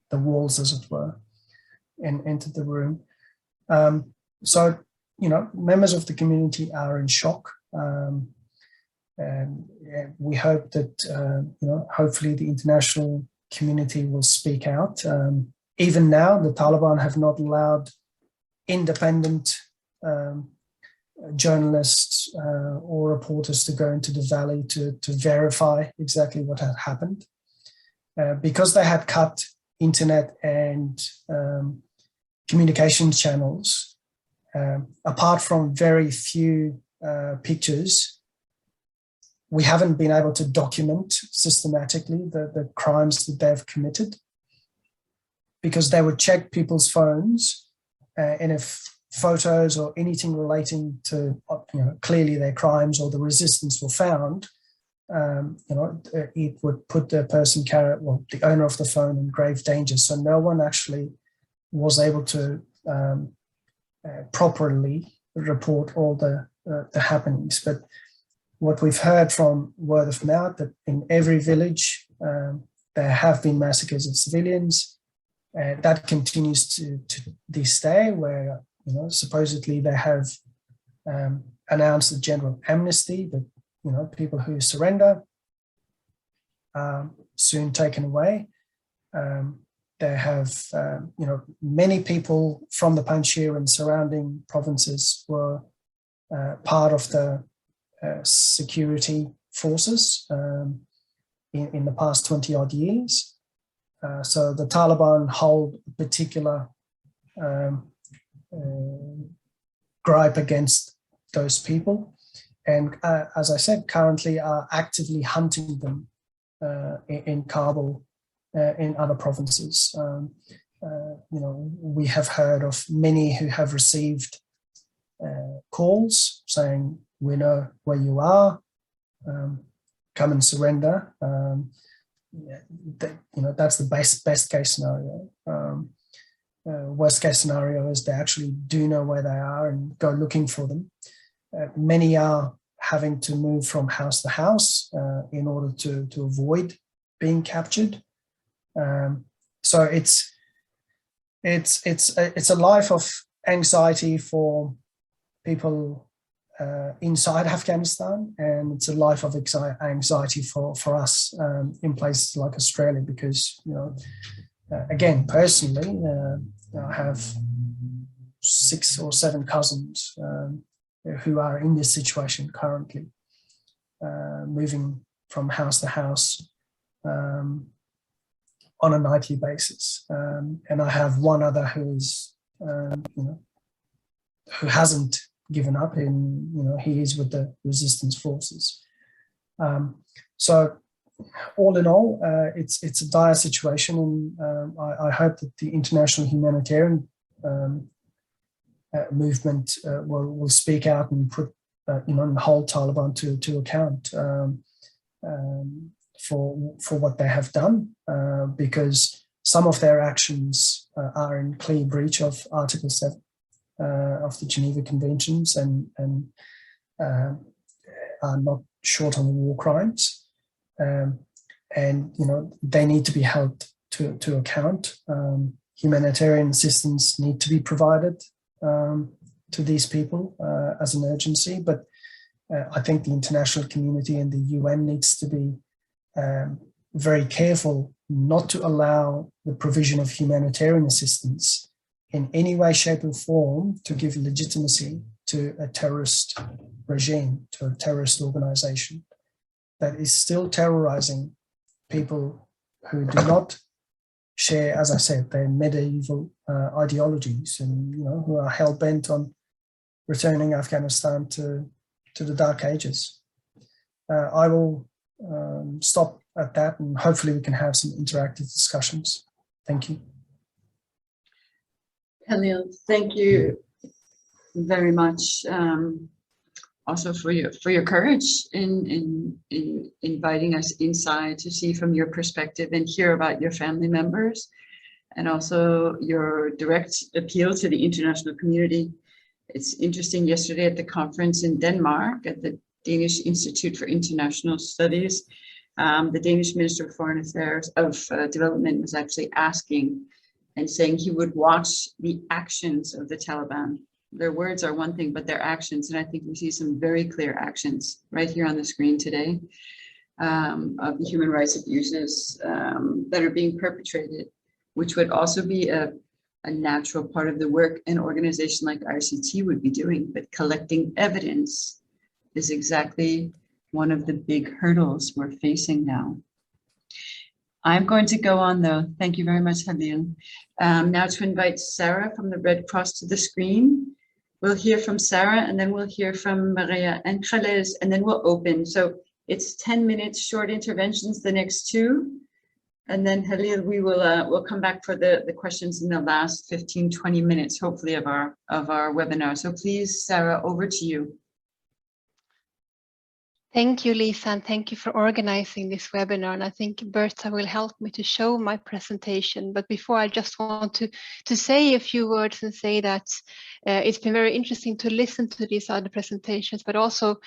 the walls, as it were, and entered the room. So members of the community are in shock. And we hope that hopefully the international community will speak out. Even now, the Taliban have not allowed independent journalists or reporters to go into the valley to verify exactly what had happened, because they had cut internet and communication channels. Apart from very few pictures, we haven't been able to document systematically the crimes that they've committed, because they would check people's phones, and if photos or anything relating to clearly their crimes or the resistance were found, it would put the person the owner of the phone in grave danger. So no one actually was able to properly report all the happenings. But what we've heard from word of mouth, that in every village there have been massacres of civilians. That continues to this day, where supposedly they have announced a general amnesty, but people who surrender are soon taken away. They have many people from the Panjshir and surrounding provinces were part of the security forces in the past 20-odd years. So the Taliban hold a particular gripe against those people, and as I said, currently are actively hunting them in Kabul, in other provinces. We have heard of many who have received calls saying, "We know where you are, come and surrender." That's the best case scenario. Worst case scenario is they actually do know where they are and go looking for them. Many are having to move from house to house in order to avoid being captured. So it's a life of anxiety for people inside Afghanistan, and it's a life of anxiety for us in places like Australia, because, you know, again, personally, I have 6 or 7 cousins who are in this situation currently, moving from house to house on a nightly basis, and I have one other who is, you know, who hasn't given up. In, you know, he is with the resistance forces. So all in all, it's a dire situation, and I hope that the international humanitarian movement will speak out and put, you know, and hold Taliban to account for what they have done, because some of their actions are in clear breach of Article 7 of the Geneva Conventions, and are not short on war crimes. And, you know, they need to be held to account. Humanitarian assistance need to be provided to these people as an urgency, but I think the international community and the UN needs to be very careful not to allow the provision of humanitarian assistance in any way, shape or form to give legitimacy to a terrorist regime, to a terrorist organization that is still terrorizing people who do not share, as I said, their medieval ideologies, and, you know, who are hell-bent on returning Afghanistan to the dark ages. I will stop at that, and hopefully we can have some interactive discussions. Thank you. Khalil, thank you very much, also for your courage in inviting us inside to see from your perspective and hear about your family members, and also your direct appeal to the international community. It's interesting, yesterday at the conference in Denmark at the Danish Institute for International Studies, the Danish Minister of Foreign Affairs of Development was actually asking and saying he would watch the actions of the Taliban. Their words are one thing, but their actions, and I think we see some very clear actions right here on the screen today of the human rights abuses that are being perpetrated, which would also be a natural part of the work an organization like IRCT would be doing. But collecting evidence is exactly one of the big hurdles we're facing now. I'm going to go on though. Thank you very much, Khalil. Now to invite Sara from the Red Cross to the screen. We'll hear from Sara, and then we'll hear from Mariángeles, and then we'll open. So it's 10 minutes short interventions, the next 2. And then Khalil, we will we'll come back for the questions in the last 15, 20 minutes, hopefully, of our webinar. So please, Sara, over to you. Thank you, Lisa, and thank you for organizing this webinar. And I think Berta will help me to show my presentation. But before, I just want to say a few words and say that it's been very interesting to listen to these other presentations, but also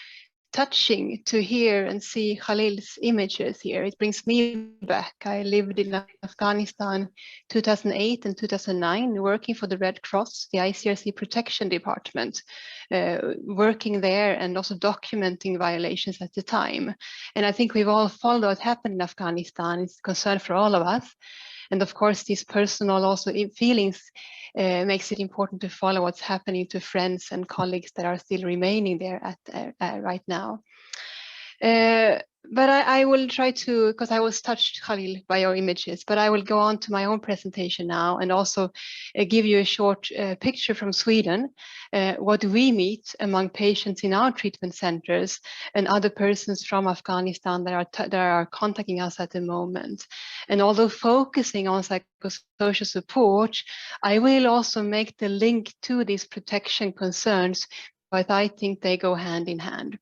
touching to hear and see Khalil's images here. It brings me back. I lived in Afghanistan 2008 and 2009, working for the Red Cross, the ICRC Protection Department, working there and also documenting violations at the time. And I think we've all followed what happened in Afghanistan. It's a concern for all of us. And of course, these personal also feelings makes it important to follow what's happening to friends and colleagues that are still remaining there at right now. But I will try to, because I was touched, Khalil, by your images, but I will go on to my own presentation now and also give you a short picture from Sweden, what we meet among patients in our treatment centers and other persons from Afghanistan that are contacting us at the moment. And although focusing on psychosocial support, I will also make the link to these protection concerns, but I think they go hand in hand.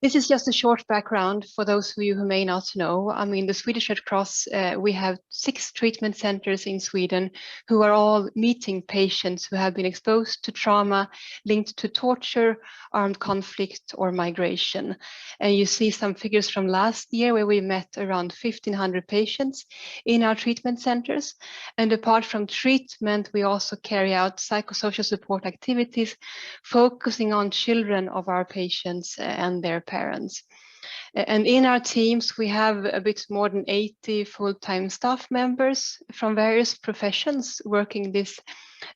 This is just a short background for those of you who may not know. I mean, the Swedish Red Cross, we have 6 treatment centers in Sweden who are all meeting patients who have been exposed to trauma linked to torture, armed conflict, or migration. And you see some figures from last year where we met around 1,500 patients in our treatment centers. And apart from treatment, we also carry out psychosocial support activities focusing on children of our patients and their parents. And in our teams, we have a bit more than 80 full-time staff members from various professions working this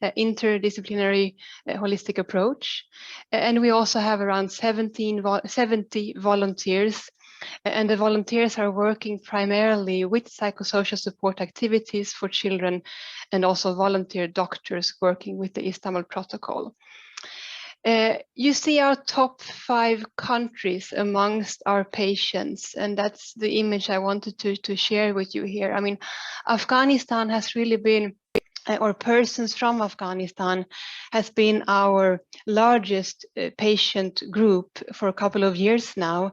interdisciplinary holistic approach. And we also have around 70 volunteers. And the volunteers are working primarily with psychosocial support activities for children, and also volunteer doctors working with the Istanbul Protocol. You see our top 5 countries amongst our patients, and that's the image I wanted to share with you here. I mean, Afghanistan has really been, or persons from Afghanistan has been our largest patient group for a couple of years now,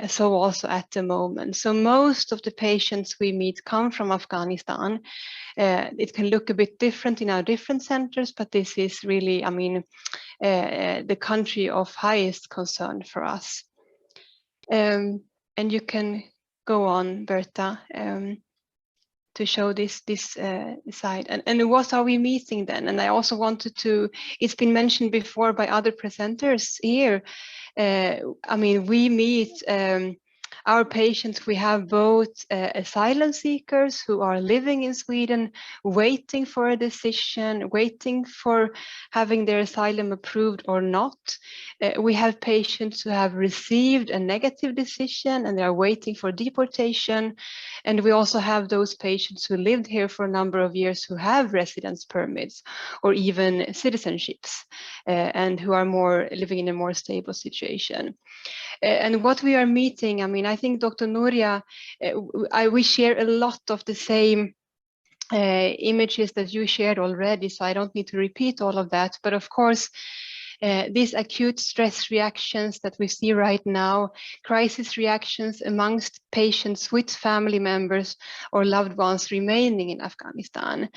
so also at the moment. So most of the patients we meet come from Afghanistan. It can look a bit different in our different centers, but this is really, I mean, the country of highest concern for us. And you can go on, Berta, to show this side. And what are we meeting then? And I also wanted to, it's been mentioned before by other presenters here. I mean, we meet our patients. We have both asylum seekers who are living in Sweden, waiting for a decision, waiting for having their asylum approved or not. We have patients who have received a negative decision and they are waiting for deportation. And we also have those patients who lived here for a number of years who have residence permits or even citizenships and who are living in a more stable situation. And what we are meeting, I mean, I think Dr. Nooria, we share a lot of the same images that you shared already, so I don't need to repeat all of that. But of course, these acute stress reactions that we see right now, crisis reactions amongst patients with family members or loved ones remaining in Afghanistan.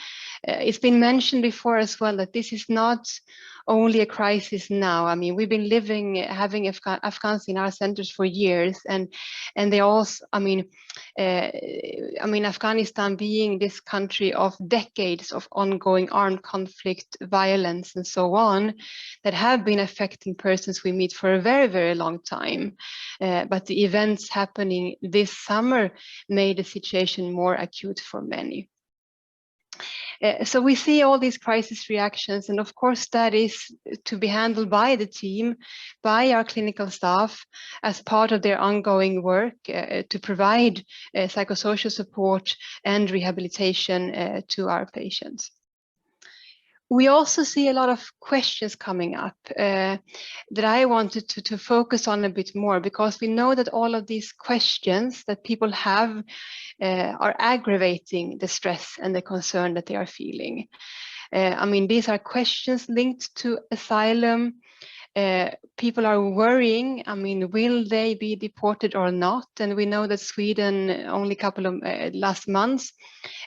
It's been mentioned before as well that this is not only a crisis now. I mean, we've been having Afghans in our centers for years, and they also, I mean, Afghanistan being this country of decades of ongoing armed conflict, violence, and so on, that have been affecting persons we meet for a very, very long time. But the events happening this summer made the situation more acute for many. So we see all these crisis reactions, and of course that is to be handled by the team, by our clinical staff as part of their ongoing work to provide psychosocial support and rehabilitation to our patients. We also see a lot of questions coming up that I wanted to focus on a bit more, because we know that all of these questions that people have are aggravating the stress and the concern that they are feeling. I mean, these are questions linked to asylum. People are worrying, I mean, will they be deported or not? And we know that Sweden only a couple of last months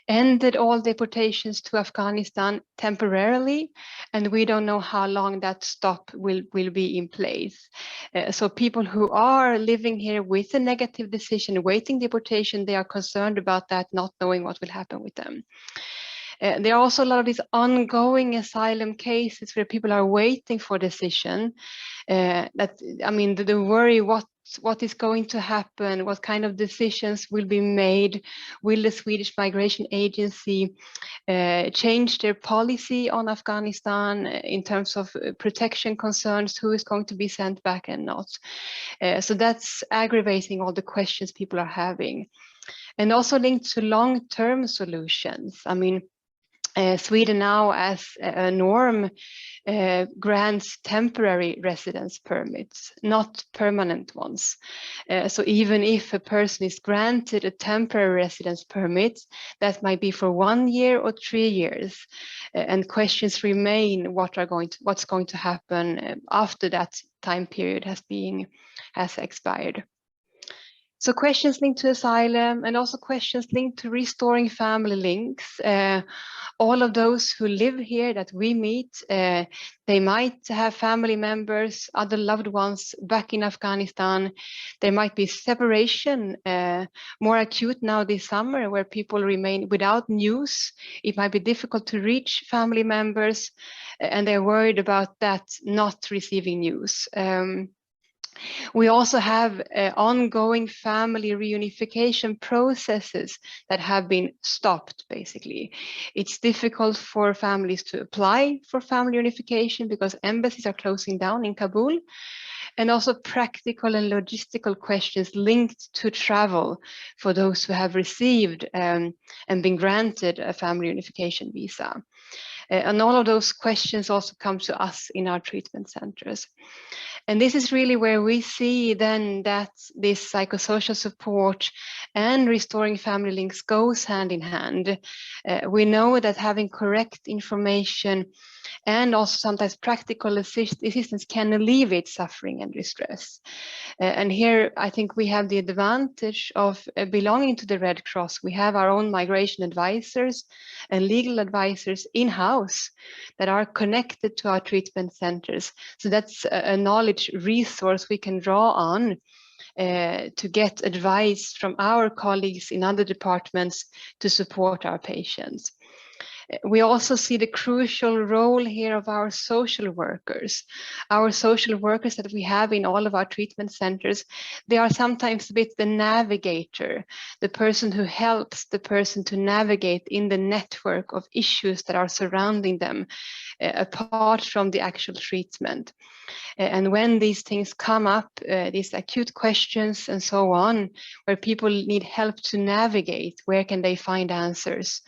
ended all deportations to Afghanistan temporarily, and we don't know how long that stop will be in place. So people who are living here with a negative decision, waiting deportation, they are concerned about that, not knowing what will happen with them. There are also a lot of these ongoing asylum cases where people are waiting for decision. That, I mean, the worry, what is going to happen? What kind of decisions will be made? Will the Swedish Migration Agency change their policy on Afghanistan in terms of protection concerns? Who is going to be sent back and not? So that's aggravating all the questions people are having. And also linked to long-term solutions. I mean, Sweden now, as a norm, grants temporary residence permits, not permanent ones. So even if a person is granted a temporary residence permit, that might be for 1 year or 3 years, and questions remain what's going to happen after that time period has expired. So questions linked to asylum and also questions linked to restoring family links. All of those who live here that we meet, they might have family members, other loved ones back in Afghanistan. There might be separation, more acute now this summer, where people remain without news. It might be difficult to reach family members, and they're worried about that not receiving news. We also have ongoing family reunification processes that have been stopped, basically. It's difficult for families to apply for family reunification because embassies are closing down in Kabul, and also practical and logistical questions linked to travel for those who have received and been granted a family reunification visa. And all of those questions also come to us in our treatment centers. And this is really where we see then that this psychosocial support and restoring family links goes hand in hand. We know that having correct information and also sometimes practical assistance can alleviate suffering and distress. And here I think we have the advantage of belonging to the Red Cross. We have our own migration advisors and legal advisors in-house that are connected to our treatment centers. So that's a knowledge resource we can draw on to get advice from our colleagues in other departments to support our patients. We also see the crucial role here of our social workers. Our social workers that we have in all of our treatment centers, they are sometimes a bit the navigator, the person who helps the person to navigate in the network of issues that are surrounding them, apart from the actual treatment. And when these things come up, these acute questions and so on, where people need help to navigate, where can they find answers?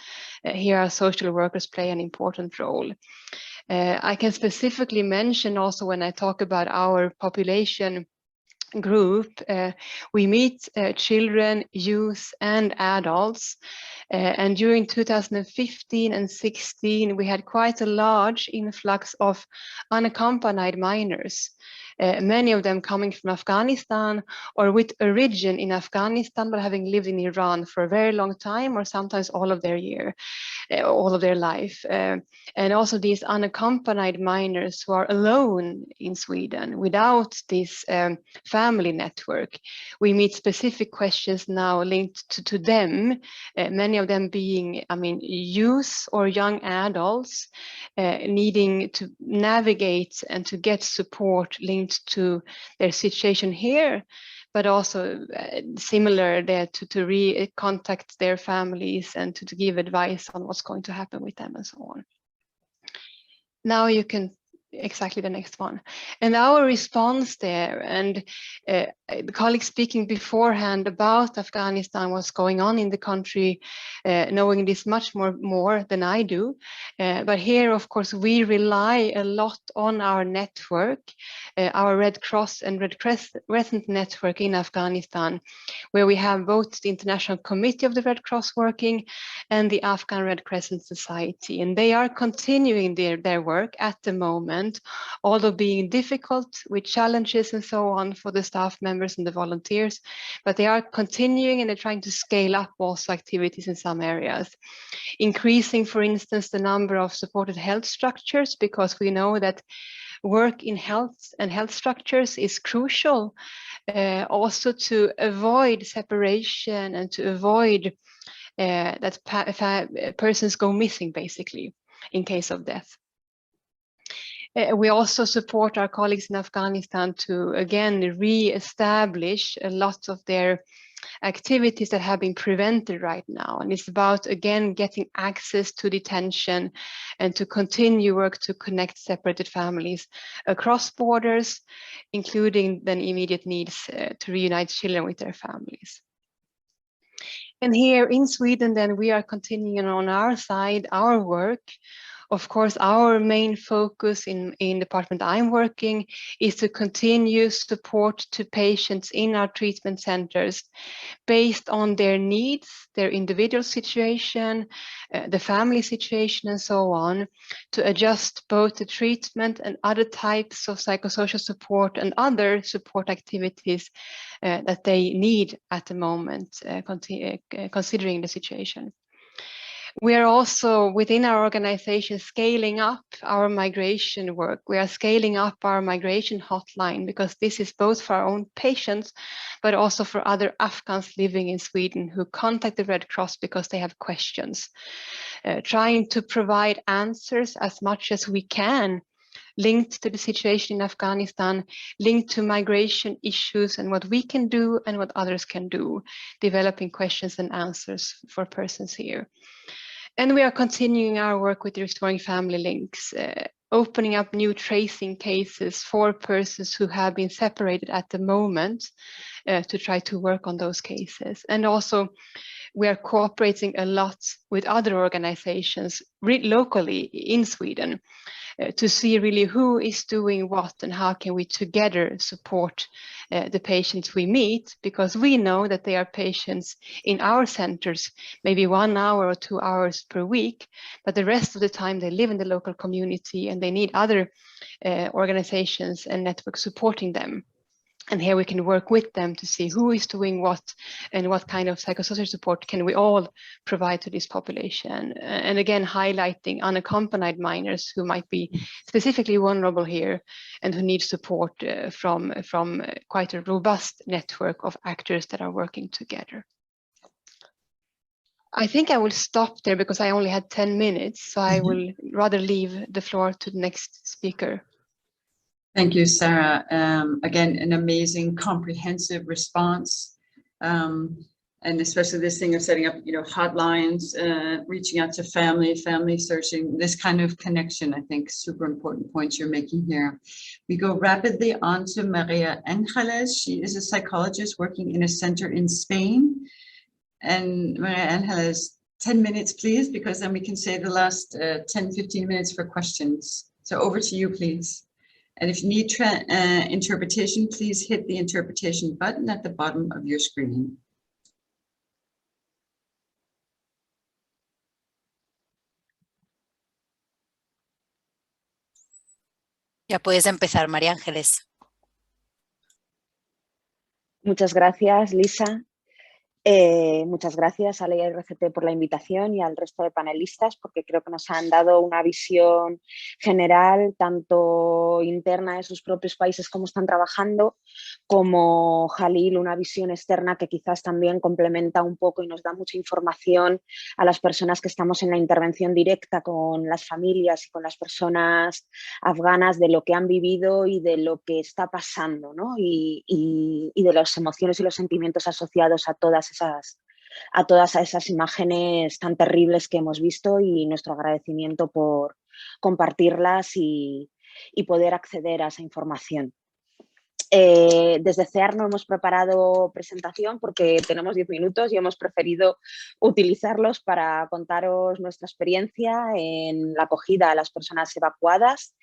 Here our social workers play an important role. I can specifically mention also when I talk about our population group, we meet children, youth and adults, and during 2015 and 16 we had quite a large influx of unaccompanied minors, many of them coming from Afghanistan or with origin in Afghanistan but having lived in Iran for a very long time or sometimes all of their life, and also these unaccompanied minors who are alone in Sweden without this family network. We meet specific questions now linked to them, many of them being, youth or young adults needing to navigate and to get support linked to their situation here, but also similar there to re-contact their families and to give advice on what's going to happen with them and so on. Now you can exactly the next one. And our response there, and the colleagues speaking beforehand about Afghanistan, what's going on in the country, knowing this much more than I do. But here, of course, we rely a lot on our network, our Red Cross and Red Crescent network in Afghanistan, where we have both the International Committee of the Red Cross working and the Afghan Red Crescent Society. And they are continuing their work at the moment, although being difficult with challenges and so on for the staff members and the volunteers, but they are continuing and they're trying to scale up also activities in some areas, increasing, for instance, the number of supported health structures, because we know that work in health and health structures is crucial, also to avoid separation and to avoid that persons go missing, basically, in case of death. We also support our colleagues in Afghanistan to, again, re-establish a lot of their activities that have been prevented right now. And it's about, again, getting access to detention and to continue work to connect separated families across borders, including then immediate needs to reunite children with their families. And here in Sweden, then we are continuing on our side, our work. Of course, our main focus in the department I'm working is to continue support to patients in our treatment centers based on their needs, their individual situation, the family situation, and so on, to adjust both the treatment and other types of psychosocial support and other support activities that they need at the moment, considering the situation. We are also within our organization scaling up our migration work. We are scaling up our migration hotline because this is both for our own patients, but also for other Afghans living in Sweden who contact the Red Cross because they have questions. Trying to provide answers as much as we can linked to the situation in Afghanistan, linked to migration issues and what we can do and what others can do, developing questions and answers for persons here. And we are continuing our work with restoring family links, opening up new tracing cases for persons who have been separated at the moment to try to work on those cases. And also we are cooperating a lot with other organizations locally in Sweden to see really who is doing what and how can we together support the patients we meet, because we know that they are patients in our centers, maybe 1 hour or 2 hours per week, but the rest of the time they live in the local community and they need other organizations and networks supporting them. And here we can work with them to see who is doing what and what kind of psychosocial support can we all provide to this population. And again, highlighting unaccompanied minors who might be specifically vulnerable here and who need support from quite a robust network of actors that are working together. I think I will stop there because I only had 10 minutes, so I will rather leave the floor to the next speaker. Thank you, Sara. Again, an amazing, comprehensive response, and especially this thing of setting up, hotlines, reaching out to family searching, this kind of connection. I think super important points you're making here. We go rapidly on to Mariángeles. She is a psychologist working in a center in Spain. And Mariángeles, 10 minutes, please, because then we can save the last 10, 15 minutes for questions. So over to you, please. And if you need interpretation, please hit the interpretation button at the bottom of your screen. Ya puedes empezar, Mariángeles. Muchas gracias, Lisa. Muchas gracias a la IRCT por la invitación y al resto de panelistas, porque creo que nos han dado una visión general, tanto interna de sus propios países, cómo están trabajando, como Khalil, una visión externa que quizás también complementa un poco y nos da mucha información a las personas que estamos en la intervención directa con las familias y con las personas afganas de lo que han vivido y de lo que está pasando, ¿no? Y de las emociones y los sentimientos asociados a todas esas imágenes tan terribles que hemos visto, y nuestro agradecimiento por compartirlas y poder acceder a esa información. Desde CEAR no hemos preparado presentación porque tenemos 10 minutos y hemos preferido utilizarlos para contaros nuestra experiencia en la acogida a las personas evacuadas.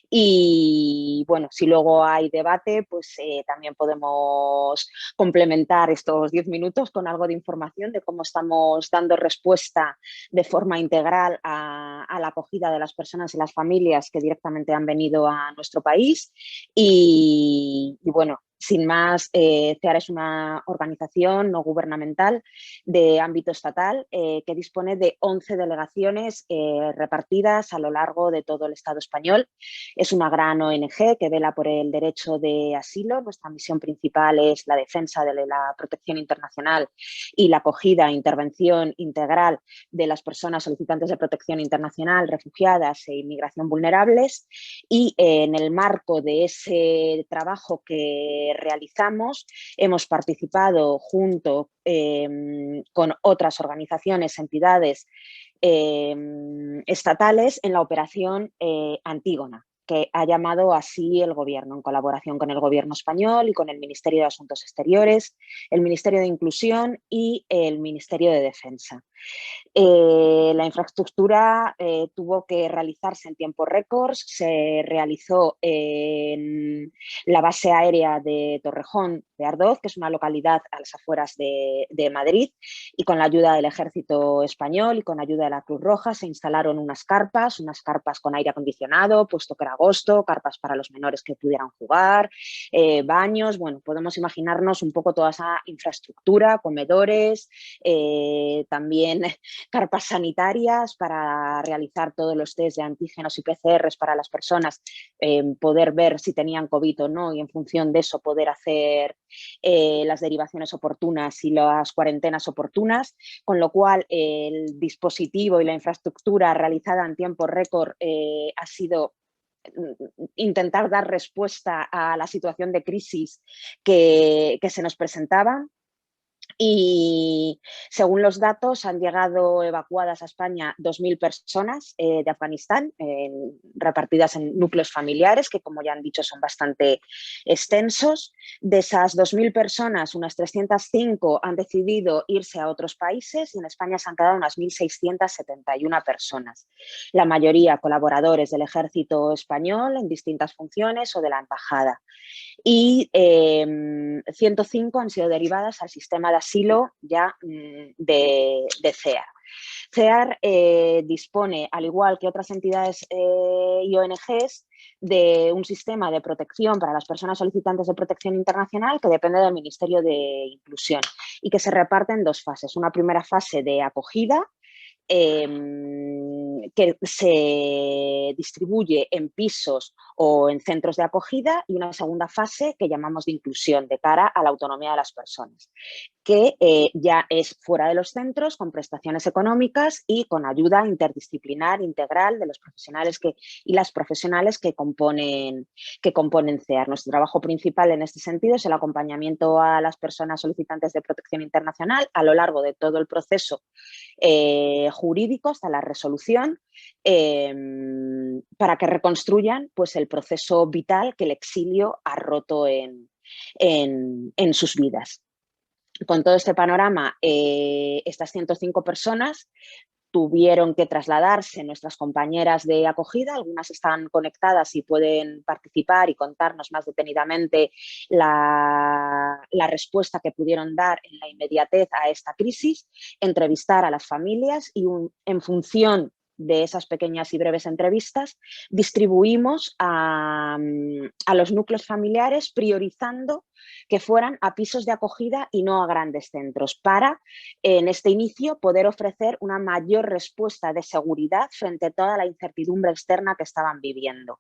Y bueno, si luego hay debate, pues también podemos complementar estos 10 minutos con algo de información de cómo estamos dando respuesta de forma integral a la acogida de las personas y las familias que directamente han venido a nuestro país. Y bueno, sin más, CEAR es una organización no gubernamental de ámbito estatal que dispone de 11 delegaciones repartidas a lo largo de todo el Estado español. Es una gran ONG que vela por el derecho de asilo. Nuestra misión principal es la defensa de la protección internacional y la acogida e intervención integral de las personas solicitantes de protección internacional, refugiadas e inmigración vulnerables. Y en el marco de ese trabajo que realizamos, hemos participado junto con otras organizaciones, entidades estatales en la operación Antígona, que ha llamado así el Gobierno, en colaboración con el Gobierno español y con el Ministerio de Asuntos Exteriores, el Ministerio de Inclusión y el Ministerio de Defensa. La infraestructura tuvo que realizarse en tiempo récord, se realizó en la base aérea de Torrejón de Ardoz, que es una localidad a las afueras de Madrid, y con la ayuda del Ejército Español y con ayuda de la Cruz Roja se instalaron unas carpas con aire acondicionado, puesto que era agosto, carpas para los menores que pudieran jugar, baños, bueno, podemos imaginarnos un poco toda esa infraestructura, comedores, también carpas sanitarias para realizar todos los test de antígenos y PCRs para las personas, poder ver si tenían COVID o no y en función de eso poder hacer las derivaciones oportunas y las cuarentenas oportunas, con lo cual el dispositivo y la infraestructura realizada en tiempo récord ha sido intentar dar respuesta a la situación de crisis que se nos presentaba. Y según los datos han llegado evacuadas a España 2.000 personas de Afganistán, repartidas en núcleos familiares que, como ya han dicho, son bastante extensos. De esas 2.000 personas, unas 305 han decidido irse a otros países y en España se han quedado unas 1.671 personas. La mayoría colaboradores del Ejército Español en distintas funciones o de la Embajada. Y 105 han sido derivadas al sistema de asilo ya de CEAR. CEAR dispone, al igual que otras entidades y ONGs, de un sistema de protección para las personas solicitantes de protección internacional que depende del Ministerio de Inclusión y que se reparte en dos fases. Una primera fase de acogida, que se distribuye en pisos o en centros de acogida, y una segunda fase que llamamos de inclusión, de cara a la autonomía de las personas, que ya es fuera de los centros, con prestaciones económicas y con ayuda interdisciplinar, integral de los profesionales y las profesionales que componen CEAR. Nuestro trabajo principal en este sentido es el acompañamiento a las personas solicitantes de protección internacional a lo largo de todo el proceso jurídico hasta la resolución, para que reconstruyan pues, el proceso vital que el exilio ha roto en sus vidas. Con todo este panorama, estas 105 personas tuvieron que trasladarse. Nuestras compañeras de acogida, algunas están conectadas y pueden participar y contarnos más detenidamente la respuesta que pudieron dar en la inmediatez a esta crisis, entrevistar a las familias y en función de esas pequeñas y breves entrevistas distribuimos a los núcleos familiares, priorizando que fueran a pisos de acogida y no a grandes centros, para en este inicio poder ofrecer una mayor respuesta de seguridad frente a toda la incertidumbre externa que estaban viviendo.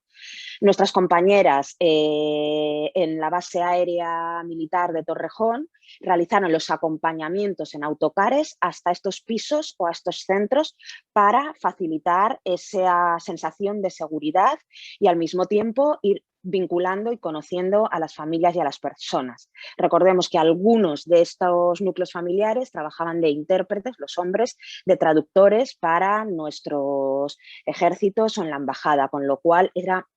Nuestras compañeras en la base aérea militar de Torrejón realizaron los acompañamientos en autocares hasta estos pisos o a estos centros para facilitar esa sensación de seguridad y al mismo tiempo ir vinculando y conociendo a las familias y a las personas. Recordemos que algunos de estos núcleos familiares trabajaban de intérpretes, los hombres, de traductores para nuestros ejércitos o en la embajada, con lo cual era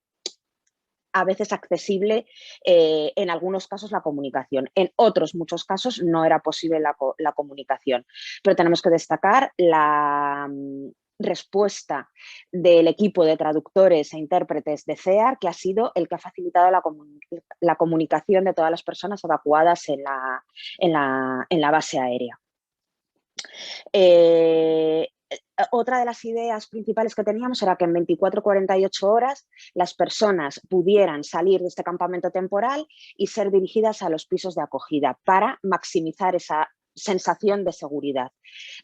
a veces accesible en algunos casos la comunicación. En otros muchos casos no era posible la comunicación. Pero tenemos que destacar la respuesta del equipo de traductores e intérpretes de CEAR, que ha sido el que ha facilitado la comunicación de todas las personas evacuadas en la base aérea. Otra de las ideas principales que teníamos era que en 24-48 horas las personas pudieran salir de este campamento temporal y ser dirigidas a los pisos de acogida para maximizar esa sensación de seguridad.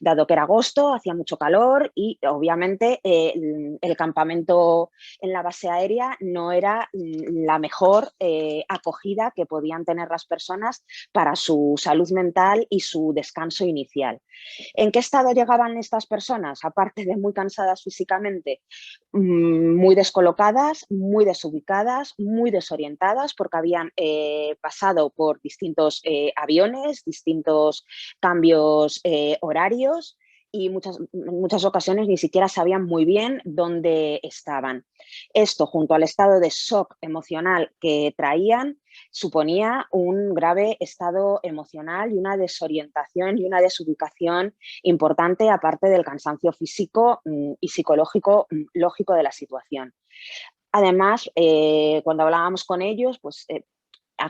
Dado que era agosto, hacía mucho calor y obviamente el campamento en la base aérea no era la mejor acogida que podían tener las personas para su salud mental y su descanso inicial. ¿En qué estado llegaban estas personas? Aparte de muy cansadas físicamente, muy descolocadas, muy desubicadas, muy desorientadas, porque habían pasado por distintos aviones, distintos cambios horarios, y en muchas ocasiones ni siquiera sabían muy bien dónde estaban. Esto, junto al estado de shock emocional que traían, suponía un grave estado emocional y una desorientación y una desubicación importante, aparte del cansancio físico y psicológico lógico de la situación. Además, cuando hablábamos con ellos, pues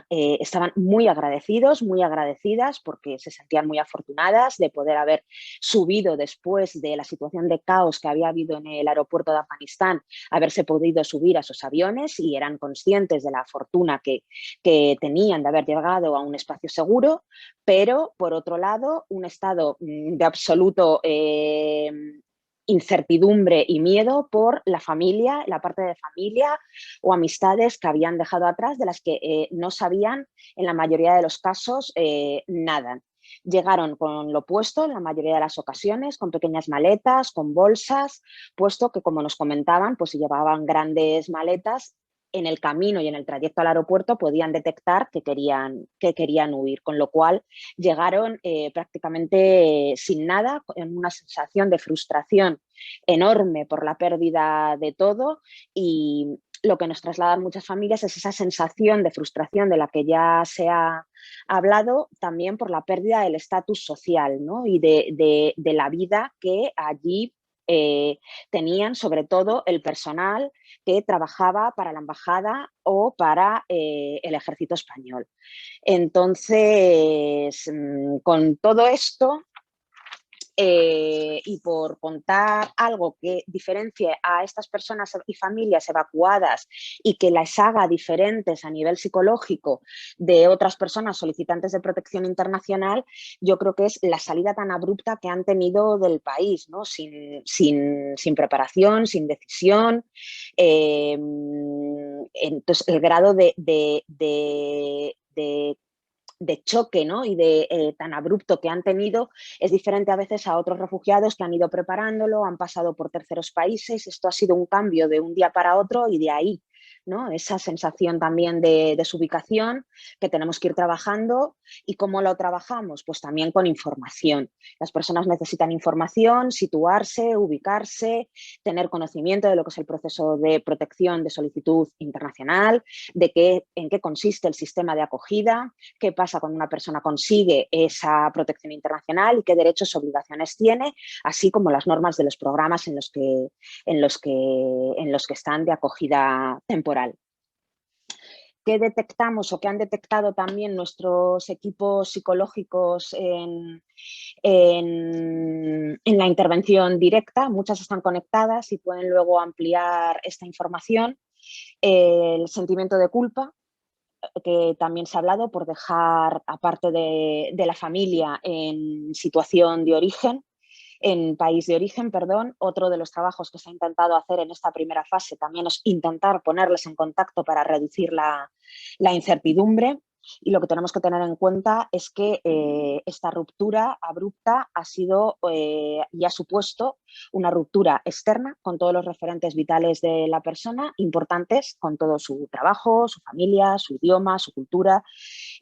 estaban muy agradecidos, muy agradecidas, porque se sentían muy afortunadas de poder haber subido después de la situación de caos que había habido en el aeropuerto de Afganistán, haberse podido subir a esos aviones, y eran conscientes de la fortuna que tenían de haber llegado a un espacio seguro, pero por otro lado un estado de absoluto incertidumbre y miedo por la familia, la parte de familia o amistades que habían dejado atrás, de las que no sabían en la mayoría de los casos nada. Llegaron con lo puesto en la mayoría de las ocasiones, con pequeñas maletas, con bolsas, puesto que, como nos comentaban, pues si llevaban grandes maletas, en el camino y en el trayecto al aeropuerto podían detectar que querían huir, con lo cual llegaron prácticamente sin nada, en una sensación de frustración enorme por la pérdida de todo, y lo que nos trasladan muchas familias es esa sensación de frustración de la que ya se ha hablado, también por la pérdida del estatus social, ¿no? Y de la vida que allí tenían, sobre todo el personal que trabajaba para la embajada o para el ejército español. Entonces, con todo esto, y por contar algo que diferencie a estas personas y familias evacuadas y que las haga diferentes a nivel psicológico de otras personas solicitantes de protección internacional, yo creo que es la salida tan abrupta que han tenido del país, ¿no? Sin preparación, sin decisión. Entonces, el grado de choque, ¿no? Y de tan abrupto que han tenido es diferente a veces a otros refugiados que han ido preparándolo, han pasado por terceros países. Esto ha sido un cambio de un día para otro, y de ahí, ¿no? Esa sensación también de desubicación que tenemos que ir trabajando. ¿Y cómo lo trabajamos? Pues también con información. Las personas necesitan información, situarse, ubicarse, tener conocimiento de lo que es el proceso de protección de solicitud internacional, en qué consiste el sistema de acogida, qué pasa cuando una persona consigue esa protección internacional y qué derechos y obligaciones tiene, así como las normas de los programas en los que están de acogida temporal. ¿Qué detectamos o qué han detectado también nuestros equipos psicológicos en la intervención directa? Muchas están conectadas y pueden luego ampliar esta información. El sentimiento de culpa, que también se ha hablado, por dejar aparte de la familia en situación de origen, en país de origen, perdón. Otro de los trabajos que se ha intentado hacer en esta primera fase también es intentar ponerles en contacto para reducir la incertidumbre. Y lo que tenemos que tener en cuenta es que esta ruptura abrupta ha sido y ha supuesto una ruptura externa con todos los referentes vitales de la persona, importantes, con todo su trabajo, su familia, su idioma, su cultura,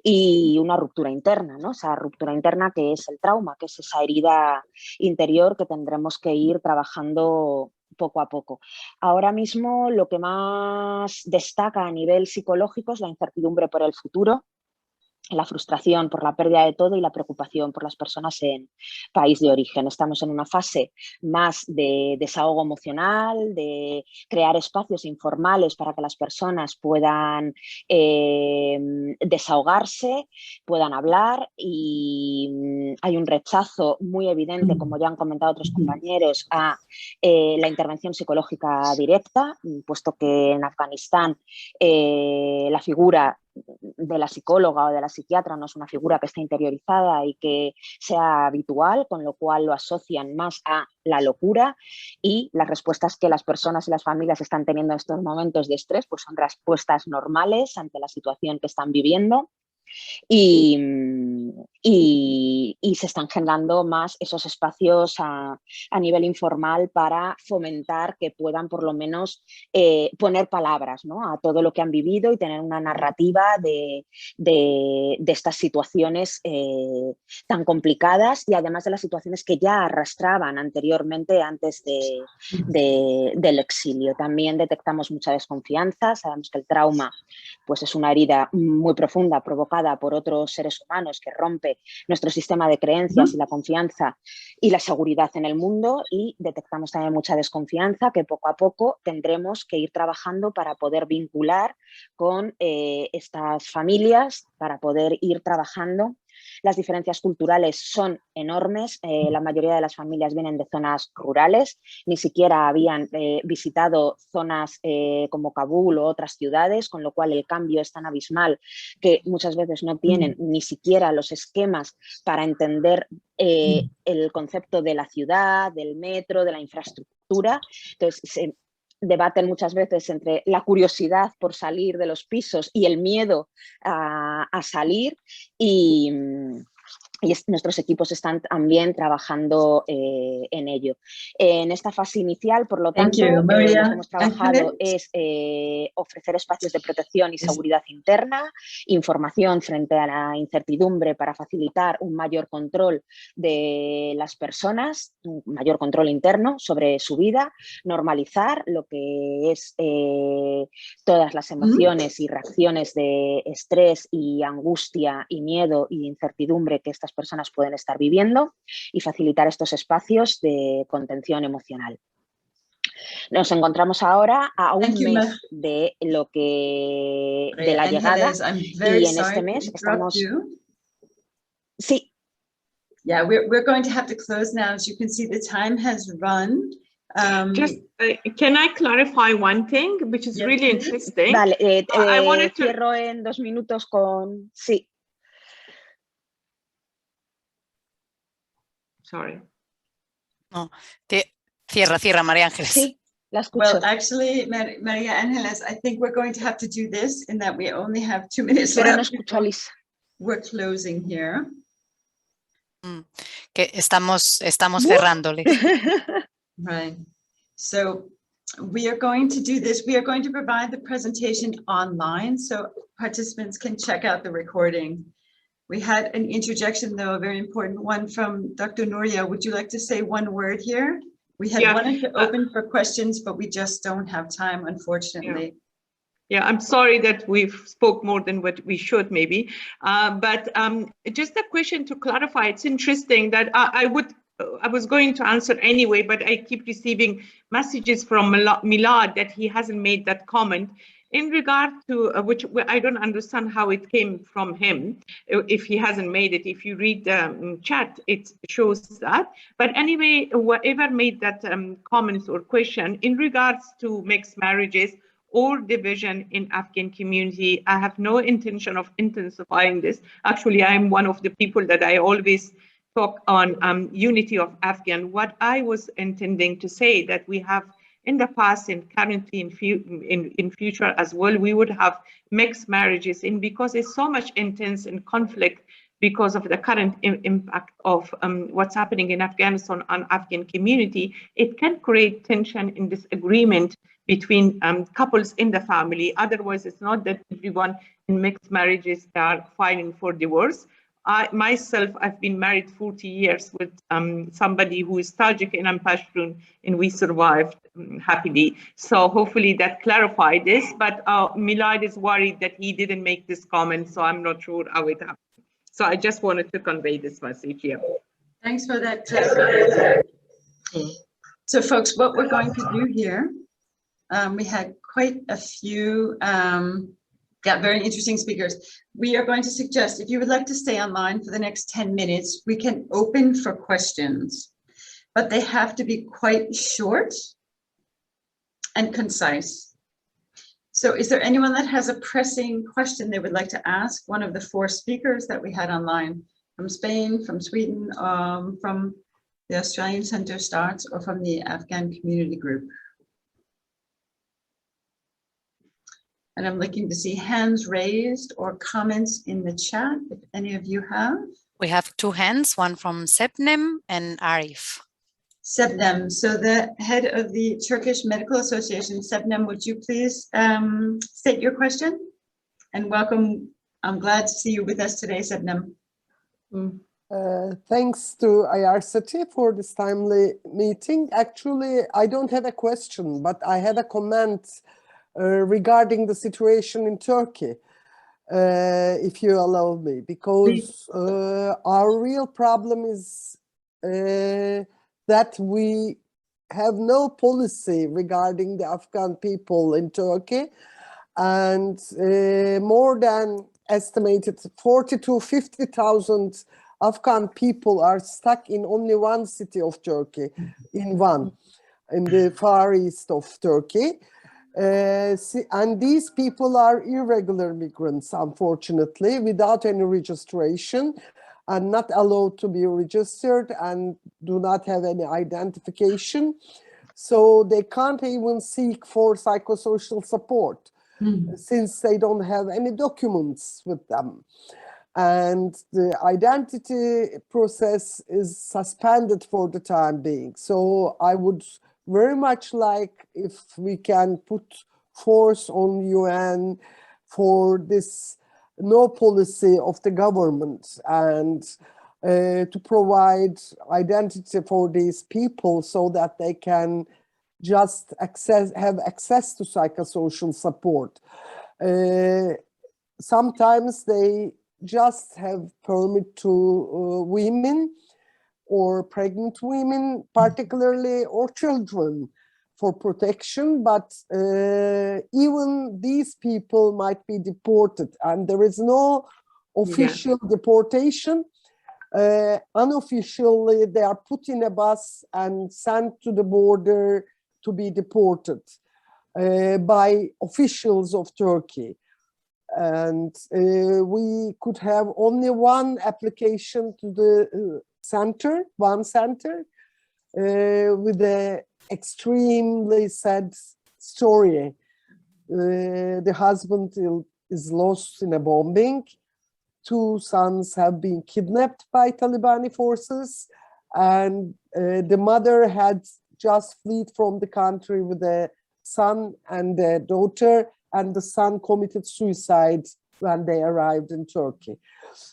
y una ruptura interna, ¿no? Esa ruptura interna que es el trauma, que es esa herida interior que tendremos que ir trabajando poco a poco. Ahora mismo lo que más destaca a nivel psicológico es la incertidumbre por el futuro, la frustración por la pérdida de todo y la preocupación por las personas en país de origen. Estamos en una fase más de desahogo emocional, de crear espacios informales para que las personas puedan desahogarse, puedan hablar, y hay un rechazo muy evidente, como ya han comentado otros compañeros, a la intervención psicológica directa, puesto que en Afganistán la figura de la psicóloga o de la psiquiatra no es una figura que esté interiorizada y que sea habitual, con lo cual lo asocian más a la locura, y las respuestas que las personas y las familias están teniendo en estos momentos de estrés pues son respuestas normales ante la situación que están viviendo. Y y se están generando más esos espacios a nivel informal para fomentar que puedan por lo menos poner palabras, ¿no?, a todo lo que han vivido y tener una narrativa de estas situaciones tan complicadas y además de las situaciones que ya arrastraban anteriormente antes del exilio. También detectamos mucha desconfianza, sabemos que el trauma pues, es una herida muy profunda provocada por otros seres humanos que rompe nuestro sistema de creencias y la confianza y la seguridad en el mundo, y detectamos también mucha desconfianza que poco a poco tendremos que ir trabajando para poder vincular con estas familias, para poder ir trabajando. Las diferencias culturales son enormes, la mayoría de las familias vienen de zonas rurales, ni siquiera habían visitado zonas como Kabul o otras ciudades, con lo cual el cambio es tan abismal que muchas veces no tienen ni siquiera los esquemas para entender el concepto de la ciudad, del metro, de la infraestructura. Entonces, se debaten muchas veces entre la curiosidad por salir de los pisos y el miedo a salir, y nuestros equipos están también trabajando en ello. En esta fase inicial, por lo tanto, lo que hemos trabajado es ofrecer espacios de protección y seguridad interna, información frente a la incertidumbre para facilitar un mayor control de las personas, un mayor control interno sobre su vida, normalizar lo que es todas las emociones y reacciones de estrés y angustia y miedo y incertidumbre que estas personas pueden estar viviendo, y facilitar estos espacios de contención emocional. Nos encontramos ahora a un mes de lo que de la llegada, y en este mes estamos. Sí. Yeah, we're going to have to close now. As you can see, the time has run. Just can I clarify one thing, which is really interesting? Vale, I wanted to... cierro en 2 minutos con sí. Sorry. No, cierra, Mariángeles. Sí, la escucho. Well, actually, Mariángeles, I think we're going to have to do this in that we only have 2 minutes Pero left. no escucho a Lisa. We're closing here. Que estamos cerrándole. Right. So we are going to do this. We are going to provide the presentation online so participants can check out the recording. We had an interjection, though, a very important one from Dr. Nooria. Would you like to say one word here? We had wanted to open for questions, but we just don't have time, unfortunately. Yeah, I'm sorry that we've spoke more than what we should, maybe. But just a question to clarify. It's interesting that I was going to answer anyway, but I keep receiving messages from Milad that he hasn't made that comment in regard to which I don't understand how it came from him. If he hasn't made it, if you read the chat, it shows that. But anyway, whoever made that comment or question in regards to mixed marriages or division in Afghan community, I have no intention of intensifying this. Actually, I'm one of the people that I always talk on unity of Afghan. What I was intending to say that we have in the past and currently in future as well, we would have mixed marriages, and because it's so much intense and conflict because of the current impact of what's happening in Afghanistan on Afghan community, it can create tension and disagreement between couples in the family. Otherwise, it's not that everyone in mixed marriages are filing for divorce. Myself, I've been married 40 years with somebody who is Tajik and I'm Pashtun, and we survived happily. So hopefully that clarified this, but Milad is worried that he didn't make this comment, so I'm not sure how it happened. So I just wanted to convey this message here. Thanks for that. So folks, what we're going to do here, we had quite a few very interesting speakers. We are going to suggest, if you would like to stay online for the next 10 minutes, we can open for questions, but they have to be quite short and concise. So is there anyone that has a pressing question they would like to ask one of the 4 speakers that we had online, from Spain, from Sweden, from the Australian Center Starts, or from the Afghan Community Group? And I'm looking to see hands raised or comments in the chat, if any of you have. We have two hands, one from Sebnem and Arif. Sebnem, so the head of the Turkish Medical Association, Sebnem, would you please state your question? And welcome. I'm glad to see you with us today, Sebnem. Thanks to IRCT for this timely meeting. Actually, I don't have a question, but I had a comment regarding the situation in Turkey, if you allow me, because our real problem is that we have no policy regarding the Afghan people in Turkey, and more than estimated 40 to 50,000 Afghan people are stuck in only one city of Turkey, in the far east of Turkey. And these people are irregular migrants, unfortunately, without any registration and not allowed to be registered and do not have any identification. So they can't even seek for psychosocial support since they don't have any documents with them. And the identity process is suspended for the time being. So I would very much like if we can put force on UN for this no policy of the government and to provide identity for these people so that they can just have access to psychosocial support. Sometimes they just have permit to women or pregnant women particularly, or children for protection, but even these people might be deported, and there is no official deportation. Unofficially, they are put in a bus and sent to the border to be deported by officials of Turkey. And we could have only one application to the one center, with an extremely sad story. The husband is lost in a bombing. 2 sons have been kidnapped by Taliban forces, and the mother had just fled from the country with a son and a daughter, and the son committed suicide when they arrived in Turkey.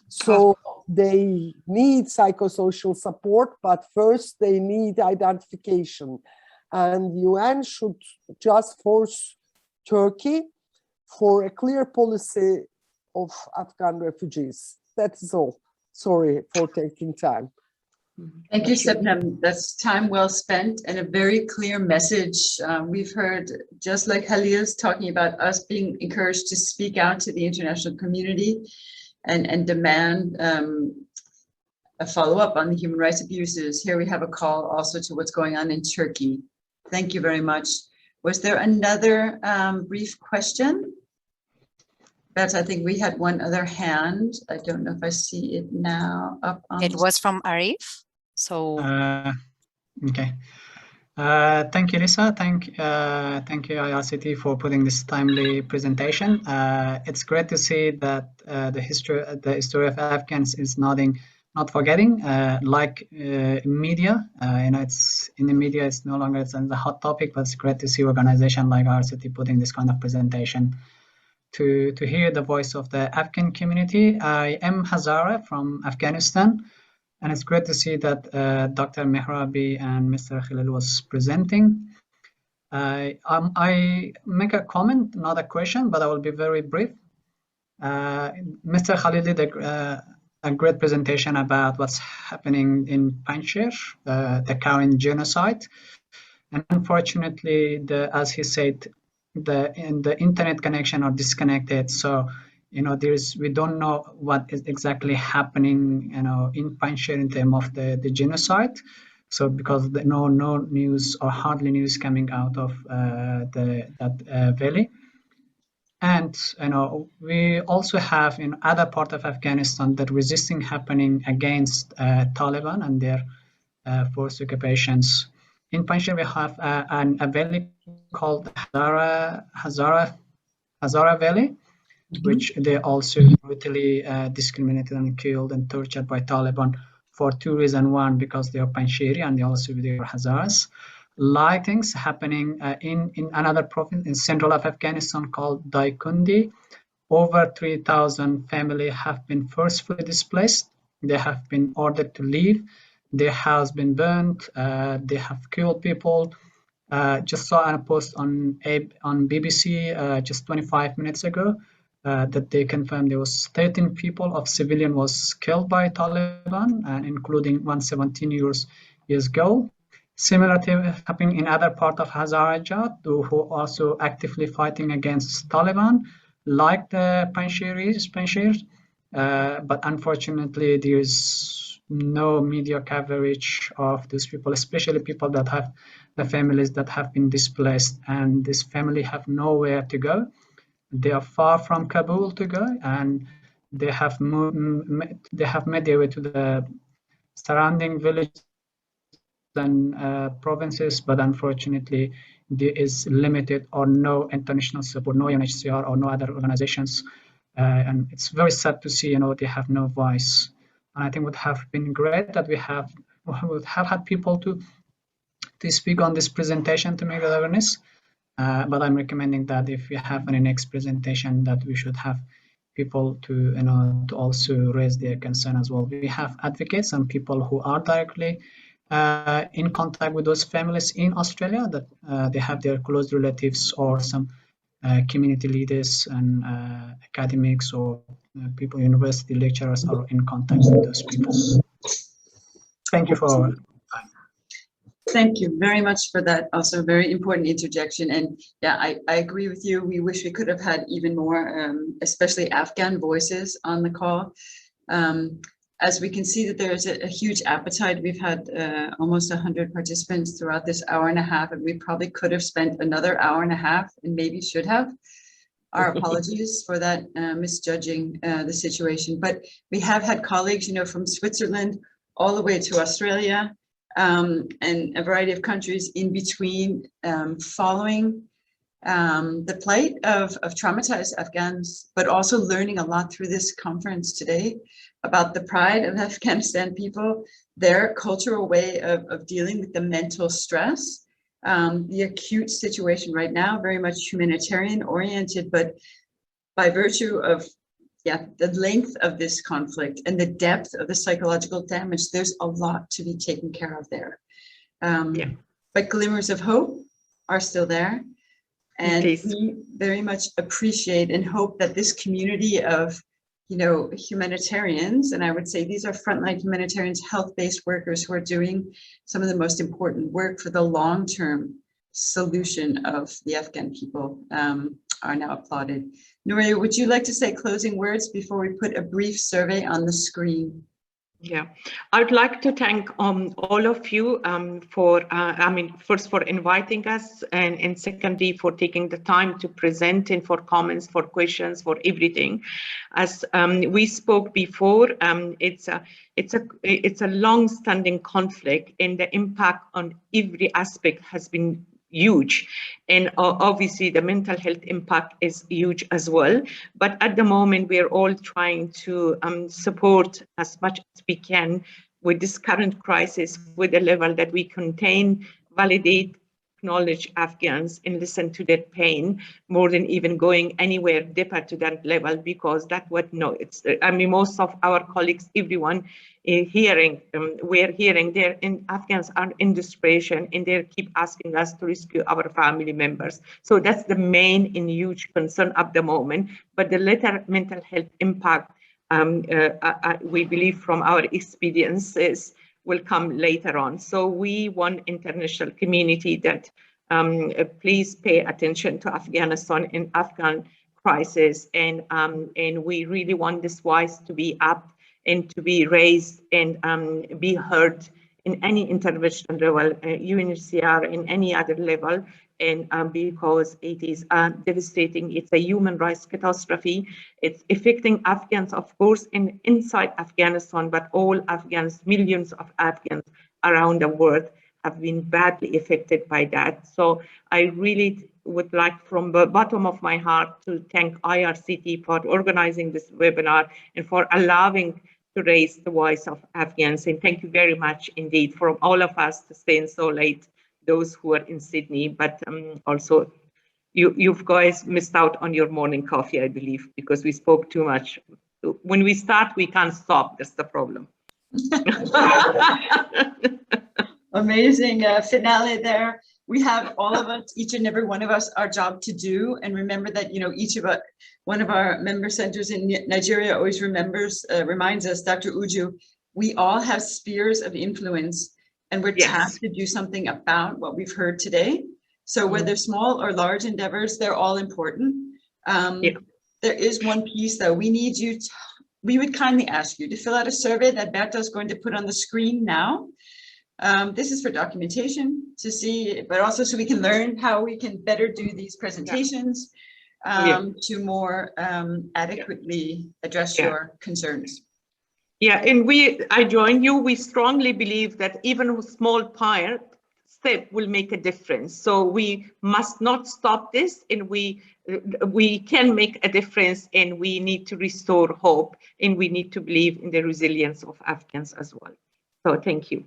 So they need psychosocial support, but first they need identification. And UN should just force Turkey for a clear policy of Afghan refugees. That is all. Sorry for taking time. Thank you, Sebnem. That's time well spent and a very clear message. We've heard, just like Khalil's talking about us being encouraged to speak out to the international community and demand a follow-up on the human rights abuses. Here we have a call also to what's going on in Turkey. Thank you very much. Was there another brief question? I think we had one other hand. I don't know if I see it now up on. It was from Arif. So okay. Thank you, Lisa. Thank you, IRCT, for putting this timely presentation. It's great to see that the history of Afghans is not forgetting. Like media, it's in the media. It's no longer a hot topic, but it's great to see organization like IRCT putting this kind of presentation to hear the voice of the Afghan community. I am Hazara from Afghanistan. And it's great to see that Dr. Mehraby and Mr. Khalil was presenting. I make a comment, not a question, but I will be very brief. Mr. Khalil did a great presentation about what's happening in Panjshir, the current genocide. And unfortunately, as he said, the internet connection are disconnected. So we don't know what is exactly happening, in Panjshir in terms of the genocide. So because no news or hardly news coming out of that valley. And we also have in other part of Afghanistan that resisting happening against Taliban and their forced occupations. In Panjshir we have a valley called Hazara Valley. which they also brutally discriminated and killed and tortured by Taliban for two reasons. One, because they are Panjshiri, and also they are Hazaras. Like things happening in another province in central of Afghanistan called Daikundi. Over 3,000 families have been forcefully displaced. They have been ordered to leave. Their house been burned. They have killed people. Just saw a post on BBC just 25 minutes ago that they confirmed there was 13 people of civilian was killed by Taliban, and including one 17 years girl. Similar thing happening in other part of Hazarajat, who also actively fighting against Taliban, like the Panjshirs. But unfortunately, there is no media coverage of these people, especially people that have the families that have been displaced, and this family have nowhere to go. They are far from Kabul to go, and they have made their way to the surrounding villages and provinces, but unfortunately there is limited or no international support, no UNHCR or no other organizations, and it's very sad to see, they have no voice. And I think it would have been great that we would have had people to speak on this presentation to make awareness, but I'm recommending that if we have any next presentation, that we should have people to to also raise their concern as well. We have advocates and people who are directly in contact with those families in Australia, that they have their close relatives or some community leaders and academics or people, university lecturers are in contact with those people. Thank you for time. Thank you very much for that. Also very important interjection. And yeah, I agree with you. We wish we could have had even more, especially Afghan voices on the call. As we can see that there's a huge appetite. We've had almost 100 participants throughout this hour and a half, and we probably could have spent another hour and a half and maybe should have. Our apologies for that, misjudging the situation. But we have had colleagues, from Switzerland all the way to Australia, and a variety of countries in between, following the plight of traumatized Afghans, but also learning a lot through this conference today about the pride of Afghanistan people, their cultural way of dealing with the mental stress, the acute situation right now, very much humanitarian oriented, but by virtue of the length of this conflict and the depth of the psychological damage, there's a lot to be taken care of there. But glimmers of hope are still there. And we very much appreciate and hope that this community of, humanitarians, and I would say these are frontline humanitarians, health-based workers who are doing some of the most important work for the long-term solution of the Afghan people, are now applauded. Nooria, would you like to say closing words before we put a brief survey on the screen? Yeah, I'd like to thank all of you for, first for inviting us, and secondly for taking the time to present and for comments, for questions, for everything. As we spoke before, it's a long-standing conflict, and the impact on every aspect has been huge, and obviously the mental health impact is huge as well. But at the moment, we are all trying to support as much as we can with this current crisis, with a level that we contain, validate, acknowledge Afghans, and listen to their pain more than even going anywhere deeper to that level, because that's what most of our colleagues, everyone hearing, we're hearing there, in Afghans are in desperation, and they keep asking us to rescue our family members. So that's the main and huge concern at the moment. But the later mental health impact, we believe from our experiences, will come later on. So we want international community that please pay attention to Afghanistan and Afghan crisis, and we really want this voice to be up and to be raised and be heard in any intervention level, UNHCR, in any other level, and because it is devastating. It's a human rights catastrophe. It's affecting Afghans, of course, inside Afghanistan, but all Afghans, millions of Afghans around the world have been badly affected by that. So I really would like, from the bottom of my heart, to thank IRCT for organizing this webinar and for allowing to raise the voice of Afghans. And thank you very much indeed from all of us to staying so late, those who are in Sydney, but also you guys missed out on your morning coffee, I believe, because we spoke too much. When we start, we can't stop. That's the problem. Amazing finale there. We have all of us, each and every one of us, our job to do. And remember that, you know, each of us, one of our member centers in Nigeria always reminds us, Dr. Uju, we all have spheres of influence, and we're tasked to do something about what we've heard today. So whether small or large endeavors, they're all important. There is one piece though, we would kindly ask you to fill out a survey that Berta is going to put on the screen now. This is for documentation to see, but also so we can learn how we can better do these presentations to more adequately address your concerns. Yeah, and I join you. We strongly believe that even a small step will make a difference. So we must not stop this, and we can make a difference, and we need to restore hope, and we need to believe in the resilience of Afghans as well. So thank you.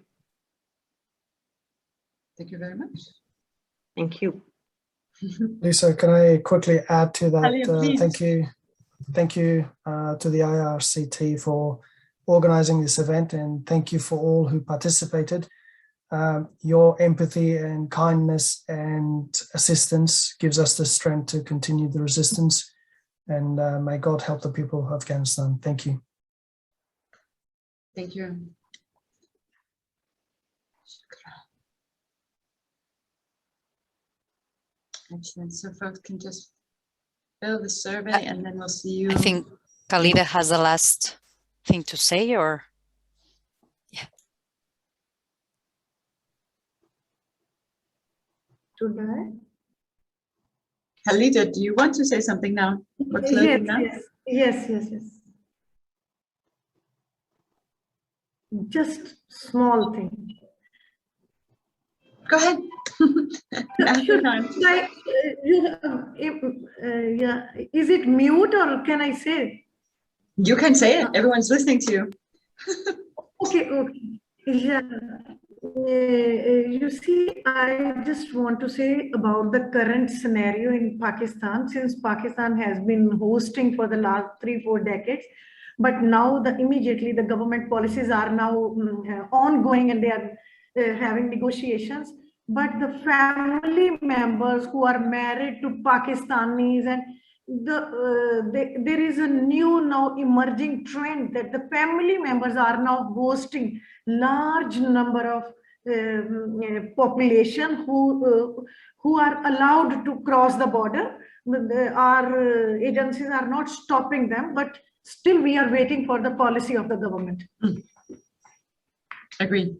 Thank you very much. Thank you. Lisa, can I quickly add to that? Thank you to the IRCT for organizing this event, and thank you for all who participated. Your empathy and kindness and assistance gives us the strength to continue the resistance, and may God help the people of Afghanistan. Thank you. Thank you. Excellent. So folks can just fill the survey and then we'll see you. I think Khalida has the last thing to say, or Khalida, do you want to say something now? Yes. Just small thing. Go ahead. Is it mute or can I say? You can say it. Everyone's listening to you. Okay. Yeah. You see, I just want to say about the current scenario in Pakistan, since Pakistan has been hosting for the last 3-4 decades, but now immediately the government policies are now ongoing, and they are having negotiations. But the family members who are married to Pakistanis, and there is a new now emerging trend that the family members are now hosting large number of population who are allowed to cross the border. Our agencies are not stopping them, but still we are waiting for the policy of the government. Agreed.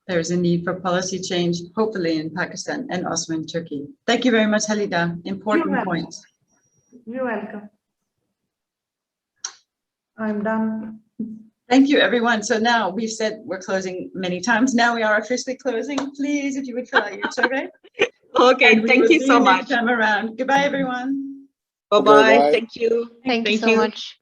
There's a need for policy change, hopefully in Pakistan and also in Turkey. Thank you very much, Khalida. Important points. You're welcome. I'm done. Thank you, everyone. So now we've said we're closing many times. Now we are officially closing. Please, if you would fill out your survey. Okay, thank you so much. Next time around. Goodbye, everyone. Bye-bye. Thank you. Thank you so much.